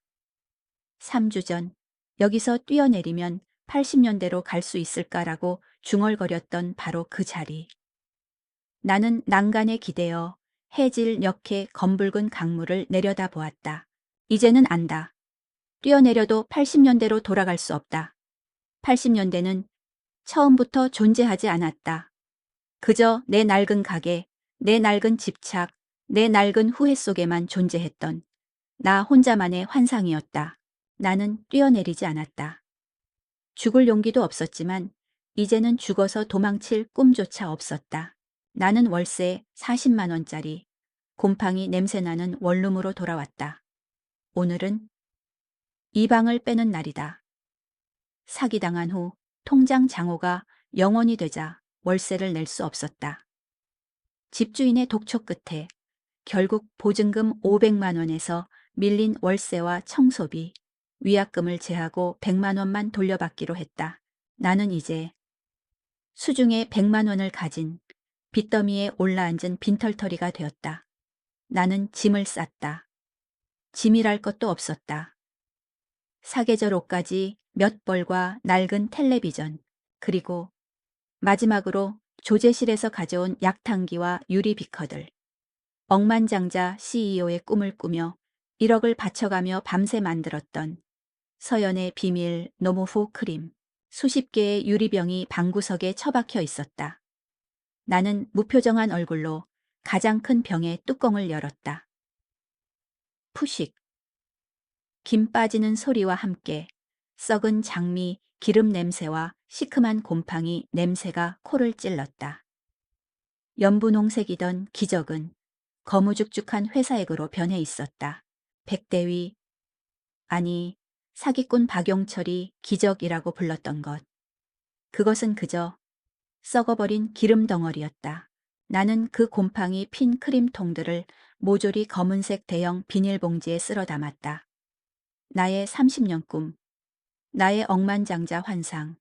3주 전 여기서 뛰어내리면 80년대로 갈 수 있을까라고 중얼거렸던 바로 그 자리. 나는 난간에 기대어 해질 역해 검붉은 강물을 내려다보았다. 이제는 안다. 뛰어내려도 80년대로 돌아갈 수 없다. 80년대는 처음부터 존재하지 않았다. 그저 내 낡은 가게, 내 낡은 집착, 내 낡은 후회 속에만 존재했던 나 혼자만의 환상이었다. 나는 뛰어내리지 않았다. 죽을 용기도 없었지만 이제는 죽어서 도망칠 꿈조차 없었다. 나는 월세 40만 원짜리 곰팡이 냄새나는 원룸으로 돌아왔다. 오늘은 이 방을 빼는 날이다. 사기당한 후 통장 잔고가 0원이 되자 월세를 낼 수 없었다. 집주인의 독촉 끝에 결국 보증금 500만 원에서 밀린 월세와 청소비, 위약금을 제하고 100만 원만 돌려받기로 했다. 나는 이제 수중에 100만 원을 가진 빚더미에 올라앉은 빈털터리가 되었다. 나는 짐을 쌌다. 짐이랄 것도 없었다. 사계절 옷까지 몇 벌과 낡은 텔레비전, 그리고 마지막으로 조제실에서 가져온 약탕기와 유리 비커들. 억만장자 CEO의 꿈을 꾸며 1억을 바쳐가며 밤새 만들었던 서연의 비밀 노모후 크림. 수십 개의 유리병이 방구석에 처박혀 있었다. 나는 무표정한 얼굴로 가장 큰 병의 뚜껑을 열었다. 푸식. 김 빠지는 소리와 함께 썩은 장미, 기름 냄새와 시큼한 곰팡이 냄새가 코를 찔렀다. 연분홍색이던 기적은 거무죽죽한 회사액으로 변해 있었다. 백대위, 아니 사기꾼 박용철이 기적이라고 불렀던 것. 그것은 그저 썩어버린 기름 덩어리였다. 나는 그 곰팡이 핀 크림통들을 모조리 검은색 대형 비닐봉지에 쓸어 담았다. 나의 30년 꿈, 나의 억만장자 환상,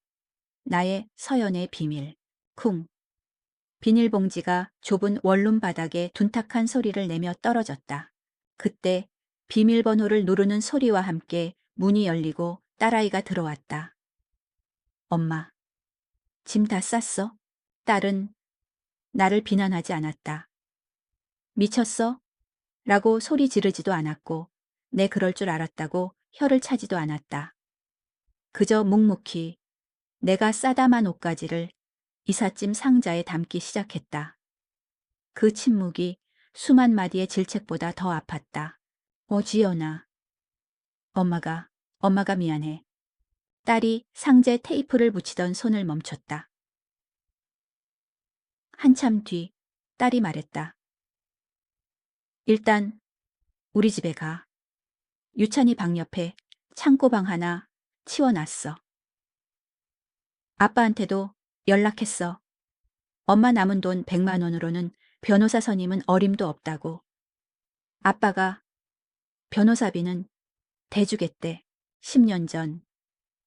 나의 서연의 비밀, 쿵. 비닐봉지가 좁은 원룸 바닥에 둔탁한 소리를 내며 떨어졌다. 그때 비밀번호를 누르는 소리와 함께 문이 열리고 딸아이가 들어왔다. 엄마, 짐 다 쌌어? 딸은 나를 비난하지 않았다. 미쳤어? 라고 소리 지르지도 않았고 내 그럴 줄 알았다고 혀를 차지도 않았다. 그저 묵묵히 내가 싸다만 옷가지를 이삿짐 상자에 담기 시작했다. 그 침묵이 수만 마디의 질책보다 더 아팠다. 지연아. 엄마가 미안해. 딸이 상자에 테이프를 붙이던 손을 멈췄다. 한참 뒤 딸이 말했다. 일단 우리 집에 가. 유찬이 방 옆에 창고방 하나 치워놨어. 아빠한테도 연락했어. 엄마 남은 돈 100만 원으로는 변호사 선임은 어림도 없다고. 아빠가 변호사비는 대주겠대. 10년 전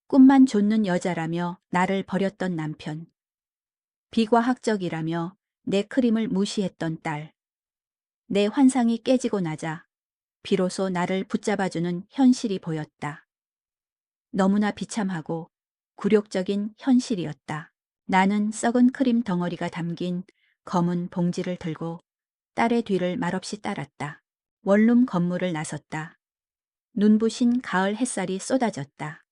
꿈만 좇는 여자라며 나를 버렸던 남편. 비과학적이라며 내 크림을 무시했던 딸. 내 환상이 깨지고 나자 비로소 나를 붙잡아주는 현실이 보였다. 너무나 비참하고 굴욕적인 현실이었다. 나는 썩은 크림 덩어리가 담긴 검은 봉지를 들고 딸의 뒤를 말없이 따랐다. 원룸 건물을 나섰다. 눈부신 가을 햇살이 쏟아졌다.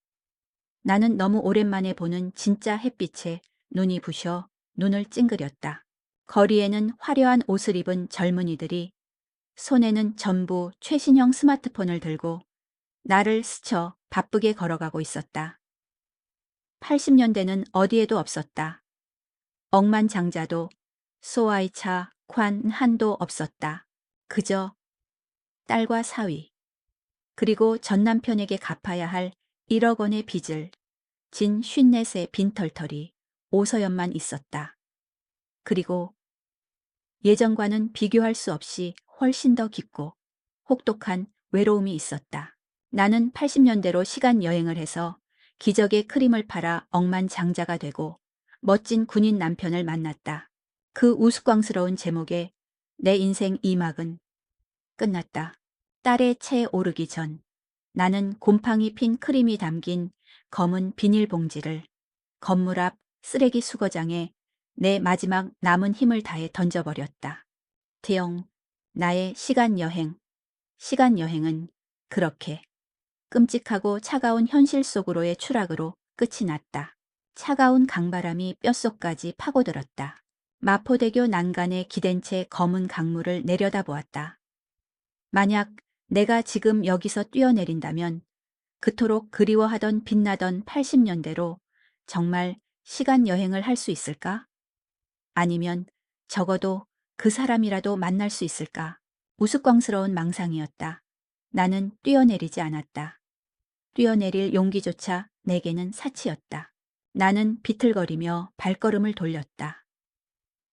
나는 너무 오랜만에 보는 진짜 햇빛에 눈이 부셔 눈을 찡그렸다. 거리에는 화려한 옷을 입은 젊은이들이 손에는 전부 최신형 스마트폰을 들고 나를 스쳐 바쁘게 걸어가고 있었다. 80년대는 어디에도 없었다. 억만장자도 소아이차 관 한도 없었다. 그저 딸과 사위, 그리고 전 남편에게 갚아야 할 1억 원의 빚을 진 54의 빈털터리 오서연만 있었다. 그리고 예전과는 비교할 수 없이 훨씬 더 깊고 혹독한 외로움이 있었다. 나는 80년대로 시간 여행을 해서 기적의 크림을 팔아 억만장자가 되고 멋진 군인 남편을 만났다. 그 우스꽝스러운 제목에 내 인생 2막은 끝났다. 딸의 체에 오르기 전 나는 곰팡이 핀 크림이 담긴 검은 비닐봉지를 건물 앞 쓰레기 수거장에 내 마지막 남은 힘을 다해 던져버렸다. 태영, 나의 시간 여행은 그렇게 끔찍하고 차가운 현실 속으로의 추락으로 끝이 났다. 차가운 강바람이 뼛속까지 파고들었다. 마포대교 난간에 기댄 채 검은 강물을 내려다보았다. 만약 내가 지금 여기서 뛰어내린다면 그토록 그리워하던 빛나던 80년대로 정말 시간 여행을 할 수 있을까? 아니면 적어도 그 사람이라도 만날 수 있을까? 우스꽝스러운 망상이었다. 나는 뛰어내리지 않았다. 뛰어내릴 용기조차 내게는 사치였다. 나는 비틀거리며 발걸음을 돌렸다.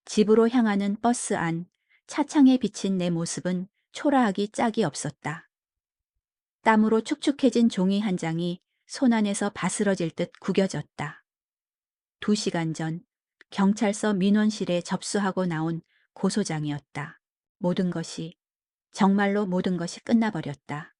집으로 향하는 버스 안 차창에 비친 내 모습은 초라하기 짝이 없었다. 땀으로 축축해진 종이 한 장이 손안에서 바스러질 듯 구겨졌다. 2시간 전 경찰서 민원실에 접수하고 나온 고소장이었다. 모든 것이, 정말로 모든 것이 끝나버렸다.